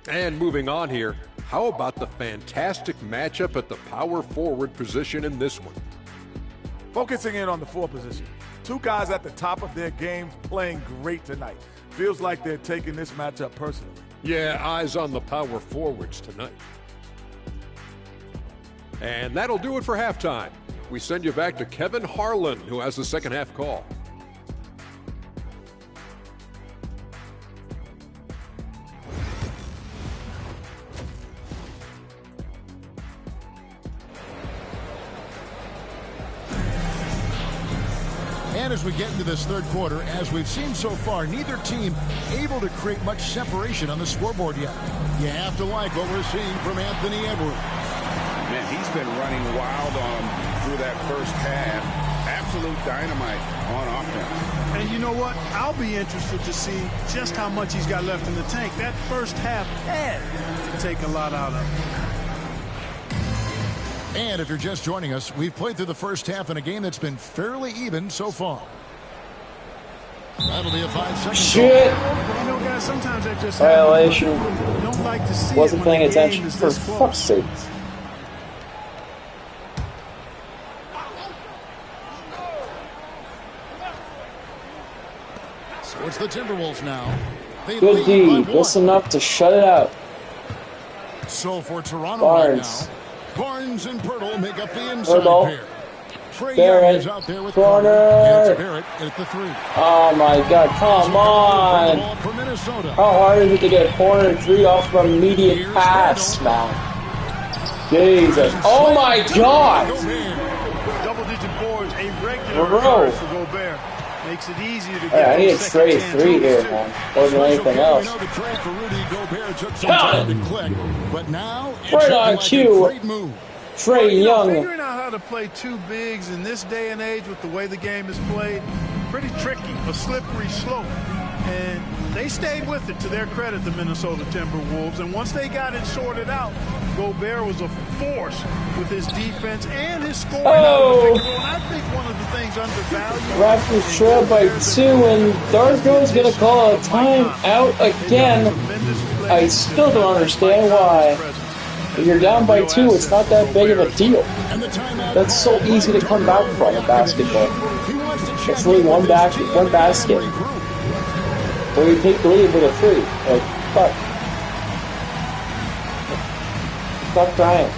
And moving on here, how about the fantastic matchup at the power forward position in this one? Focusing in on the 4 position. 2 guys at the top of their games playing great tonight. Feels like they're taking this matchup personally. Yeah, eyes on the power forwards tonight. And that'll do it for halftime. We send you back to Kevin Harlan, who has the second half call. And as we get into this third quarter, as we've seen so far, neither team able to create much separation on the scoreboard yet. You have to like what we're seeing from Anthony Edwards. Man, he's been running wild on him through that first half. Absolute dynamite on offense. And you know what? I'll be interested to see just how much he's got left in the tank. That first half had to take a lot out of him. And if you're just joining us, we've played through the first half in a game that's been fairly even so far. That'll be a 5-second Shit. You know, guys, sometimes that just Violation. don't like to see Wasn't it when paying the game attention. is For this close. fuck's sake. So it's the Timberwolves now. They Good lead D. by Just 1. enough to shut it out. So for Toronto Barnes. right now, Barnes and Pirtle make up the inside Pirtle. pair. Trey Young Barrett. is out there with Corner. And it's Barrett at the 3. Oh my god, come on. Ball for Minnesota. How hard is it to get a corner 3 off of an immediate pass, man? Jesus. Oh my god. Double-digit boards, a regular Bro. occurrence for Gobert. Makes it easier to All get right, I need a those Trey second-chance 3 moves, here, too. man. More than anything else. The trade for Rudy Gobert took some time to click, but now it's Right looking on like cue. a great move. Trey Young. Figuring out how to play two bigs in this day and age with the way the game is played, pretty tricky, a slippery slope. And they stayed with it, to their credit, the Minnesota Timberwolves. And once they got it sorted out, Gobert was a force with his defense and his scoring. Oh! And I think one of the things undervalued. Raptors trail by 2, and Darko's going to call a timeout again. I still don't understand why. When you're down by 2, it's not that big of a deal. That's so easy to come back from in basketball. It's really one basket. Where you take the lead with a 3. Like, fuck. Stop crying.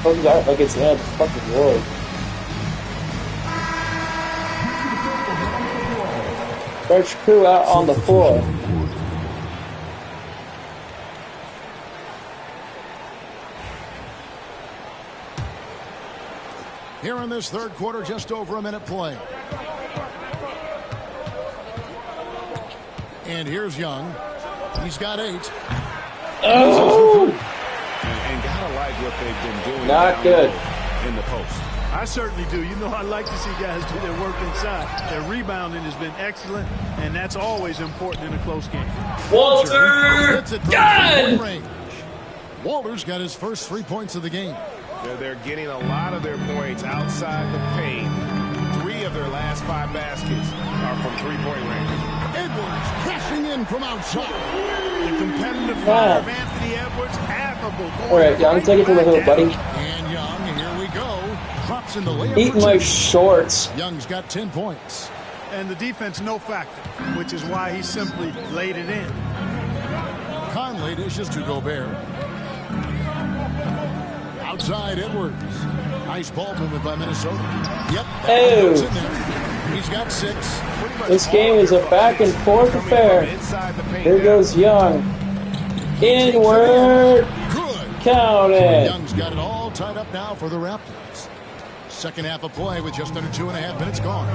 Fuck that like it's the end of the fucking world. Fresh crew out on the floor. Here in this third quarter, just over a minute play. And here's Young. He's got 8. Oh! And gotta like what they've been doing. Not good. In the post. I certainly do. You know, I like to see guys do their work inside. Their rebounding has been excellent, and that's always important in a close game. Walter! Gunn! Walter's got his first 3 points of the game. They're getting a lot of their points outside the paint. 3 of their last 5 baskets are from three-point range. Edwards crashing in from outside. The competitive fire of Anthony Edwards, admirable. Alright, Young, take it to the hoop, buddy. And Young, here we go. Drops in the layup. Eat my shorts. Young's got 10 points. And the defense no factor, which is why he simply laid it in. Conley dishes to Gobert. Outside Edwards. Nice ball movement by Minnesota. Yep. Oh. He's got 6. This game is a back and forth affair. Here goes Young. Inward. Count it. Young's got it all tied up now for the Raptors. Second half of play with just under 2.5 minutes gone.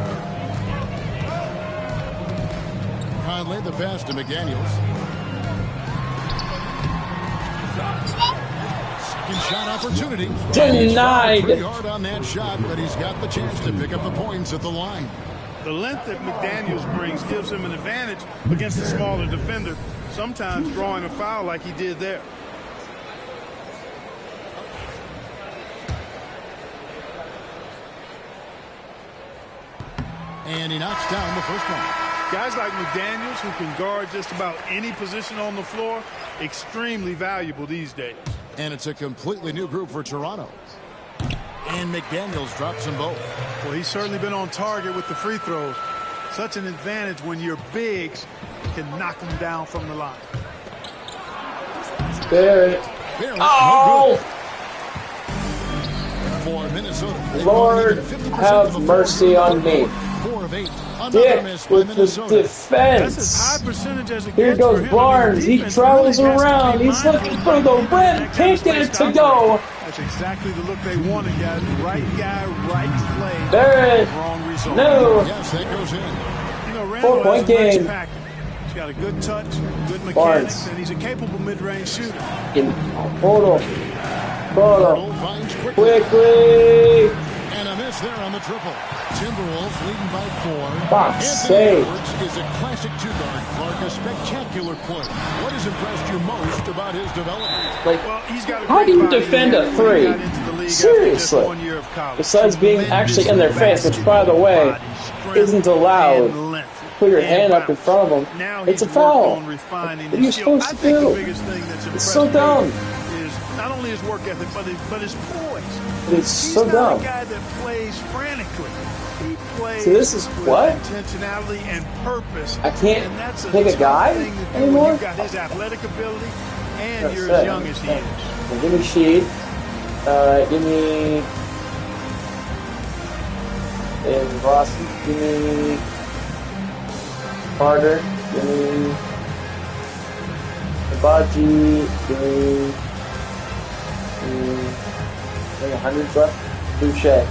Conley the pass to McDaniels. Second shot opportunity. Denied. Pretty hard on that shot, but he's got the chance to pick up the points at the line. The length that McDaniels brings gives him an advantage against a smaller defender, sometimes drawing a foul like he did there. And he knocks down the first one. Guys like McDaniels, who can guard just about any position on the floor, extremely valuable these days. And it's a completely new group for Toronto. And McDaniels drops them both. Well, he's certainly been on target with the free throws. Such an advantage when your bigs can knock them down from the line. Barrett. Oh! For Minnesota. Lord, have mercy on me. 4 of 8. Dick with the defense. Here goes Barnes. He travels around. He's looking for the rim. Can't get it to go. That's exactly the look they wanted, guys. Right guy, right play. Barrett. Wrong result. No. Yes, that goes in. You know, Randall 4-point game. Nice he's got a good touch, good mechanics, Barnes. and he's a capable mid-range shooter. Photo. Quickly. And a miss there on the triple. Timberwolves leading by 4. Box Anthony save. Edwards is a classic two-guard, Clark, a spectacular play. What has impressed you most about his development? Like, Well, he's got a how do you great body. defend a He got 3? into the league after just Seriously. 1 year of college. Besides being actually in their face, which, by the way, isn't allowed. Put your hand up in front of them. It's a foul. What are you supposed to do? It's so dumb. Is not only his work ethic, but his poise. It's so He's dumb. not a guy that plays frantically. He plays So this is with what? intentionality and purpose. I can't and that's pick a tough guy thing to do when anymore? You've got his athletic ability, and That's you're it. as young as he is. Well, give me Sheed. Give me Boston. Give me Carter. Give me Hibachi. Give me 100 left. Boucher.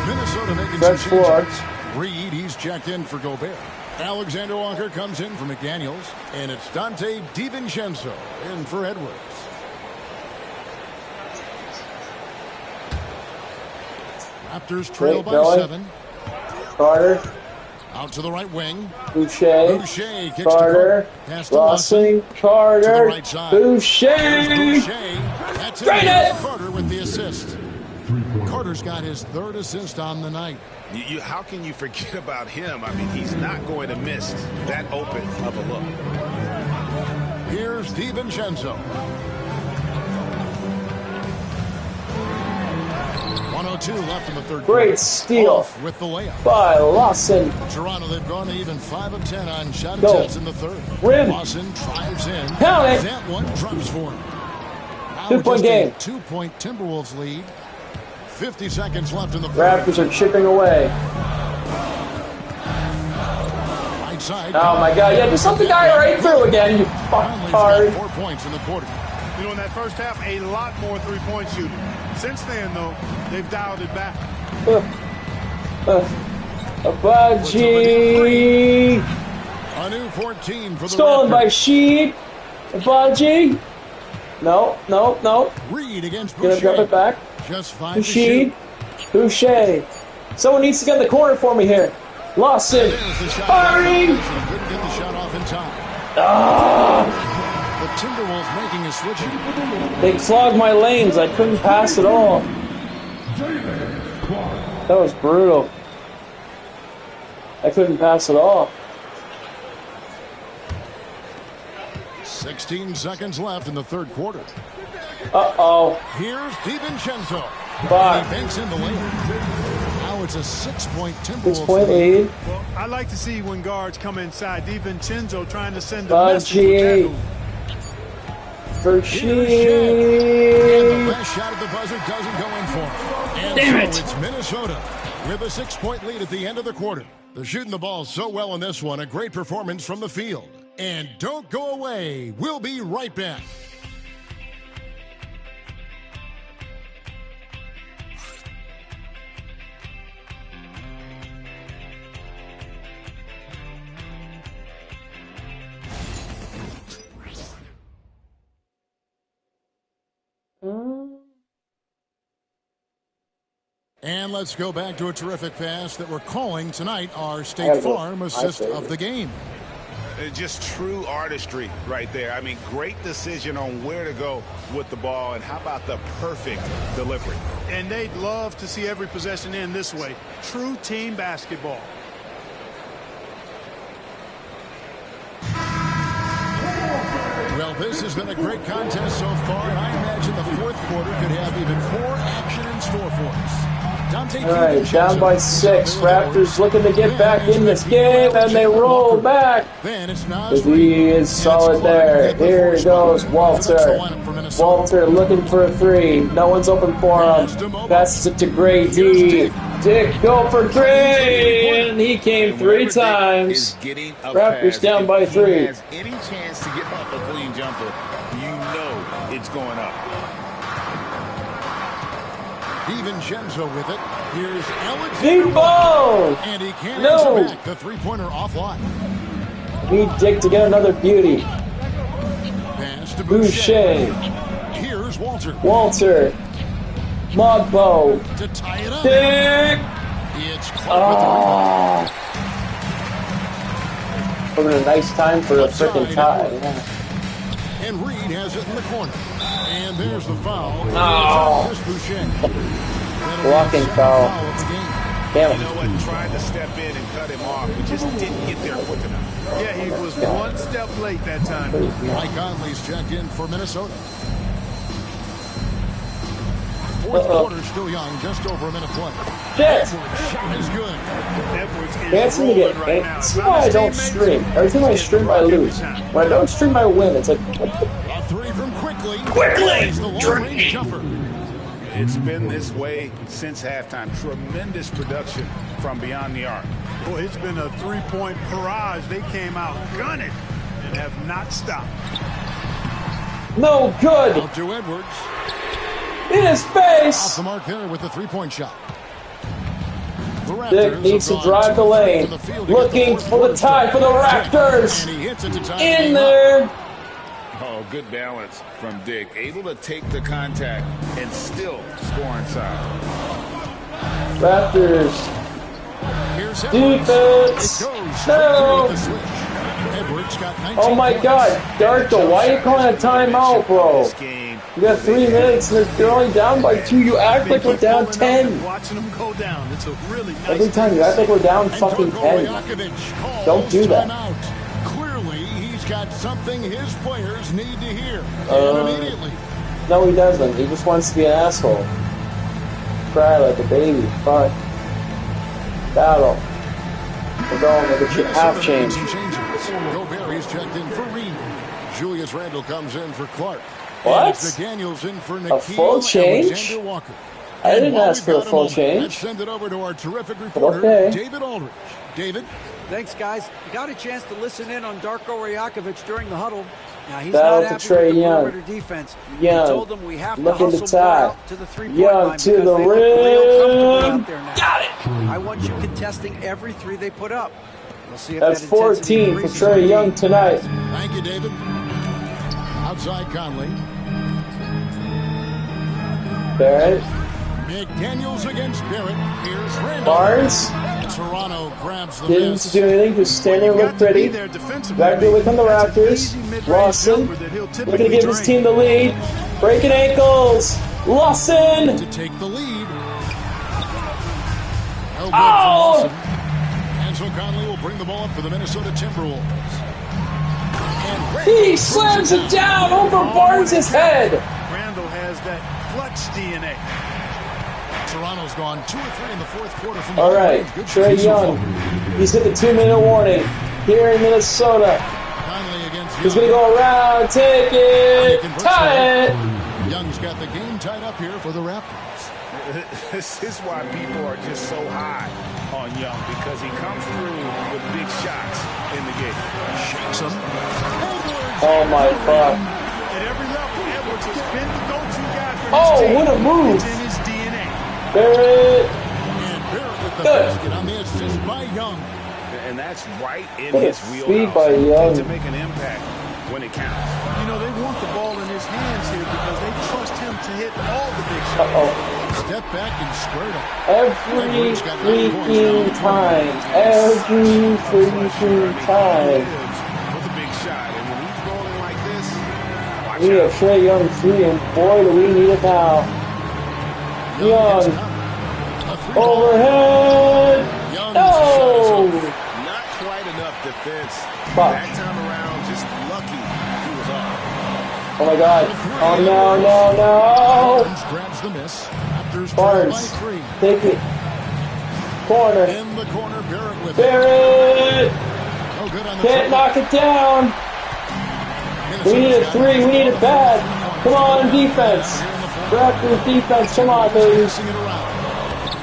Minnesota making Stretch some floor. changes. Reed, he's checked in for Gobert. Alexander Walker comes in for McDaniels. And it's Dante DiVincenzo in for Edwards. Raptors trail by 7. Carter. Out to the right wing. Boucher. Boucher kicks Carter. to Pass to Lawson. Carter. To the right side. Boucher. That's Drain it. it. Carter with the assist. Carter's got his 3rd assist on the night. How can you forget about him? I mean, he's not going to miss that open of a look. Here's DiVincenzo. 1:02 left in the third quarter. Great steal. Off with the layup. By Lawson. Toronto, they've gone to even 5 of 10 on shot Go. attempts in the third. Rim. Lawson drives in. Count it. That one drops for him. Now 2-point just game. a 2-point Timberwolves lead. 50 seconds left in the third. Raptors are chipping away. Right side. Oh my God! Yeah, just let the guy right through again. You fuck Conley's hard. got 4 points in the quarter. You know, in that first half, a lot more three-point shooting. Since then, though, they've dialed it back. Abaji. A new 14 for the Stolen Raptors. by Sheed. Abaji. No. Reed against Gonna Boucher. drop it back. Just 5 to Sheed. shoot. Boucher. Someone needs to get in the corner for me here. Lawson. There's the shot. Firing. Couldn't get the shot off in time. The Timberwolves making a switch. They clogged my lanes. I couldn't pass at all. That was brutal. I couldn't pass at all. 16 seconds left in the third quarter. Uh-oh. Here's DiVincenzo. Fuck. He banks in the lane. Now it's a 6-point Timberwolves 6-point lead. Well, I like to see when guards come inside. DiVincenzo trying to send a message with that Baji. move. And the Berchi. last shot at the buzzer doesn't go in for him. And Damn so it. it's Minnesota with a 6-point lead at the end of the quarter. They're shooting the ball so well in this one. A great performance from the field. And don't go away. We'll be right back. And let's go back to a terrific pass that we're calling tonight our State Farm assist of the game. Just true artistry right there. I mean, great decision on where to go with the ball, and how about the perfect delivery? And they'd love to see every possession end this way. True team basketball. Well, this has been a great contest so far, and I imagine the fourth quarter could have even more action in store for us. Dante All right, down by 6. Raptors looking to get back in this game, and they roll back. He is solid there. Here goes Walter. Walter looking for a 3. No one's open for him. Passes it to Grady. Dick, go for 3, and he came 3 times. Raptors down by 3. He has any chance to get off a clean jumper, you know it's going up. DiVincenzo with it. Here's Deep ball! And he can't No. answer back. The three-pointer offline. Need Dick to get another beauty. Pass to Boucher. Here's Walter. Walter. Mogbo. To tie it up. Dick! It's Clark with the Having a nice time for a freaking tie. Yeah. And Reed has it in the corner. And there's the foul. No. Chris Boucher. Blocking foul. Damn You know what? Tried to step in and cut him off, but just didn't get there quick enough. Yeah, he was one step late that time. Mike Conley's checked in for Minnesota. Fourth quarter still young, just over a minute play. Shit! Shot is good. Dancing to get that's why I don't stream. Every time I stream, I lose. When I don't stream, I win. It's like, A 3 from Quickly. Quickly! The long-range jumper. It's been this way since halftime. Tremendous production from beyond the arc. Boy, it's been a three-point barrage. They came out gunning and have not stopped. no good! Out to Edwards. In his Off face! the mark there with the three-point shot. Raptors needs to have drive the gone 2 of 3 lane. from the field to Looking get the for the tie for the Raptors. And he hits it to tie the In game there. up. Oh, good balance from Dick. Able to take the contact and still score inside. Raptors. Here's Defense. No. Edwards got 19 Oh my points. God, Darko, why are you calling a timeout, bro? You got 3 minutes and they're only down by 2. You act like we're down 10. Watching them go down. It's a really nice Every time you act like we're down fucking 10. Don't do that. Clearly, he's got something his players need to hear. And immediately. No, he doesn't. He just wants to be an asshole. Cry like a baby. Fuck. Battle. We're going with the half change. Gobert checked in for Reed. Julius Randle comes in for Clark. What? McDaniels in for A full change? Alexander Walker. I didn't ask for a full change. Let's send it over to our terrific reporter, Okay. David Aldridge. David? Thanks, guys. Got a chance to listen in on Darko Rajakovic during the huddle. Now, he's Battle not to happy Trae with the Young. perimeter defense. Young. He told them we have to Looking to hustle more tie. out to the three-point Young line to because the they look real comfortable rim. out there now. Got it. I want you contesting every 3 they put up. We'll see if That's that intensity 14 for increases Trae or Young not. tonight. Thank you, David. Outside Conley. Barrett. McDaniels against Barrett. Here's Randle. Barnes. Toronto grabs the Didn't miss. do anything. Just stand there and look pretty. Gradually come the Raptors. Lawson. Looking to give his team the lead. Breaking ankles. Lawson. To take the lead. No good Oh! from Lawson. And so Conley will bring the ball up for the Minnesota Timberwolves. And He slams it down over Barnes' head. Randall has that clutch DNA. Toronto's gone 2 or 3 in the fourth quarter from All right, Good Trae Young. He's hit the 2-minute warning here in Minnesota. Conley against He's going to go around, take it, tie it. Young's got the game tied up here for the Raptors. This is why people are just so high on Young, because he comes through with big shots in the game. Shakes him. Oh my God. At every level, Edwards has been the go-to guy for his Oh, team. what a move. It's in his DNA. Barrett. And Barrett with the Good. basket on the assist by Young. And that's right in What a his feed wheelhouse. by Young. To make an impact when it counts. You know, they want the ball in his hands here because they trust him to hit all the big shots. Uh-oh. Step back and squared up. Every freaking time. Every freaking time. With a big shot. And when he's rolling like this, watch We have Trae Young free, and boy, do we need it now. Young. Overhead. No! Not quite enough defense. Fuck. That time around, just lucky he was off. Oh my God. Oh no, no, no. Barnes grabs the miss. Raptors trail by Barnes. 3. Take it. Corner. In the corner, Barrett with Barrett. No good on the Can't triple. knock it down. We need a 3. We need it bad. Come on, defense. Raptors defense. Come on, baby. Passing it around.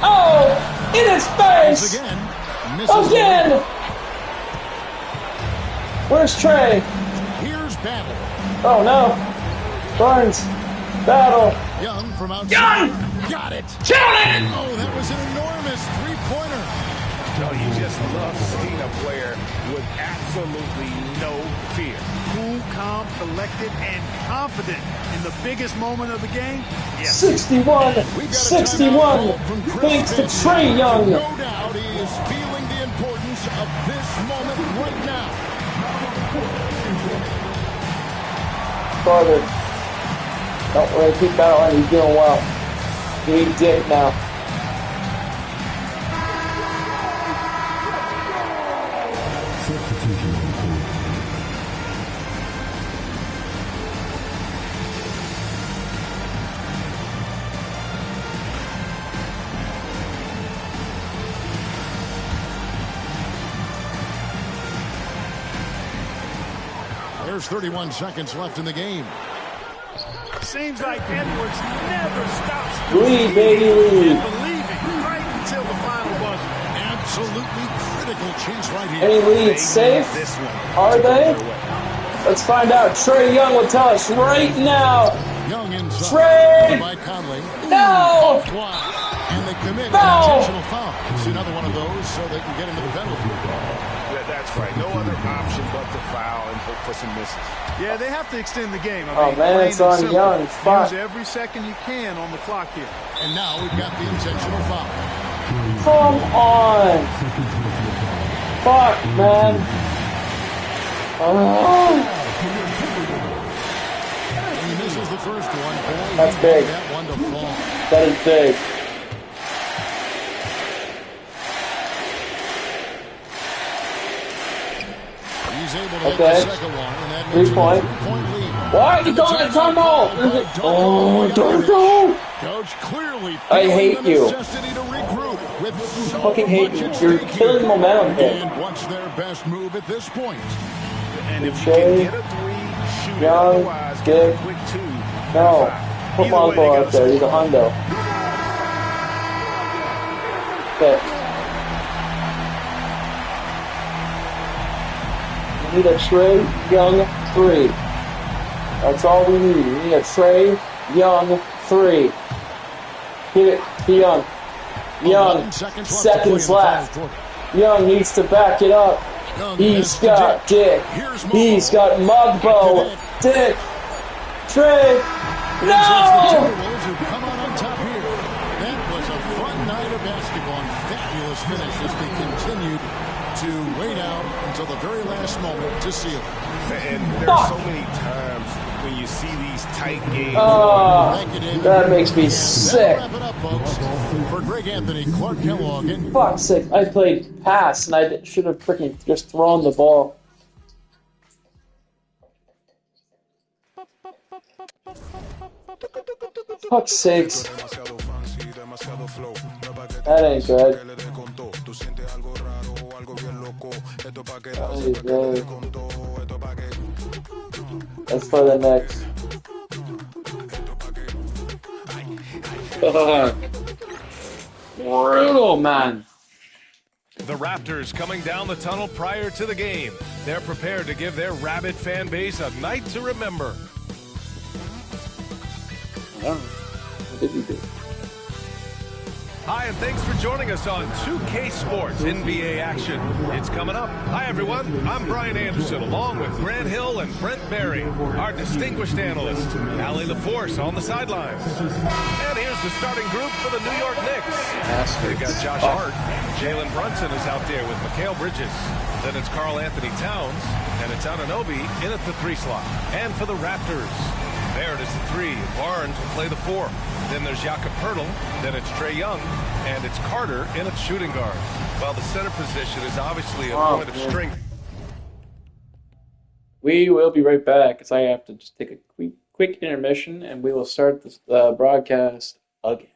Oh! In his face! Again. Misses Again! Where's Trae? Here's Battle. Oh no. Barnes. Battle. Young from outside. Young! Got it. Shoot it! Oh, that was an enormous three-pointer. No, you just love seeing a player with absolutely no fear. Cool, calm, collected, and confident in the biggest moment of the game. Yes. 61. 61. Thanks to Trae Young. No doubt he is feeling the importance of this moment right now. Farther. Don't worry, keep battling. He's doing well. You need dick now. There's 31 seconds left in the game. Seems like Edwards never stops Lead, baby, lead. believing right until the final buzzer. Absolutely critical chance right here. Any leads safe? Are they? Let's find out. Trae Young will tell us right now. Young inside. Trae! By Conley. No! And they they commit an No! intentional foul. It's another one of those so they can get into the penalty. That's right. No other option but to foul and hope for some misses. Yeah, they have to extend the game. I Oh, mean, man, plain it's and on simple. Young. Fuck. Use every second you can on the clock here. And now we've got the intentional foul. Come on. Fuck, man. Oh. And he misses the first one. Boy, That's he big. wanted that one to fall. That is big. He's able to hit Okay. the second one, and that makes it a 3-point. 3-point lead. Why? You don't let timeout. Oh, don't go. Coach clearly I hate feeling the you. necessity to regroup with so Fucking hate much you. at You're stake killing here. momentum here. And what's their best move at this point? And if you Shea, can get a three, shoot it. Young, Otherwise, get Dick. a quick two. No. Put Either way, they Mongo gotta out there. He's a score. hundo. Okay. We need a Trey Young 3. That's all we need. We need a Trey Young 3. Give it to Young. Young, seconds left. Young needs to back it up. He's got Dick. He's got Mugbo. Dick. Trey. The No! Timberwolves have come out on top here. That was a fun night of basketball and fabulous finish as they continued to wait out until the very last moment to seal it. And there's so many times when you see these tight games. That makes me sick. Wrap it up, folks. For Greg Anthony, Clark Kellogg, and Fuck's sake. I played pass and I should have freaking just thrown the ball. Fuck's sakes. That ain't good. That ain't good. That's for the next. Brutal, man. The Raptors coming down the tunnel prior to the game. They're prepared to give their rabid fan base a night to remember. I don't know. What did he do? Hi, and thanks for joining us on 2K Sports NBA action. It's coming up. Hi, everyone. I'm Brian Anderson, along with Grant Hill and Brent Barry, our distinguished analyst, Allie LaForce on the sidelines. And here's the starting group for the New York Knicks. They've got Josh Hart. Jalen Brunson is out there with Mikal Bridges. Then it's Karl Anthony Towns, and it's Anunoby in at the 3 slot. And for the Raptors, Barrett is the 3. Barnes will play the 4. Then there's Jakob Poeltl. Then it's Trae Young. And it's Carter in at shooting guard. While the center position is obviously a point of strength. We will be right back because I have to just take a quick intermission and we will start this broadcast again.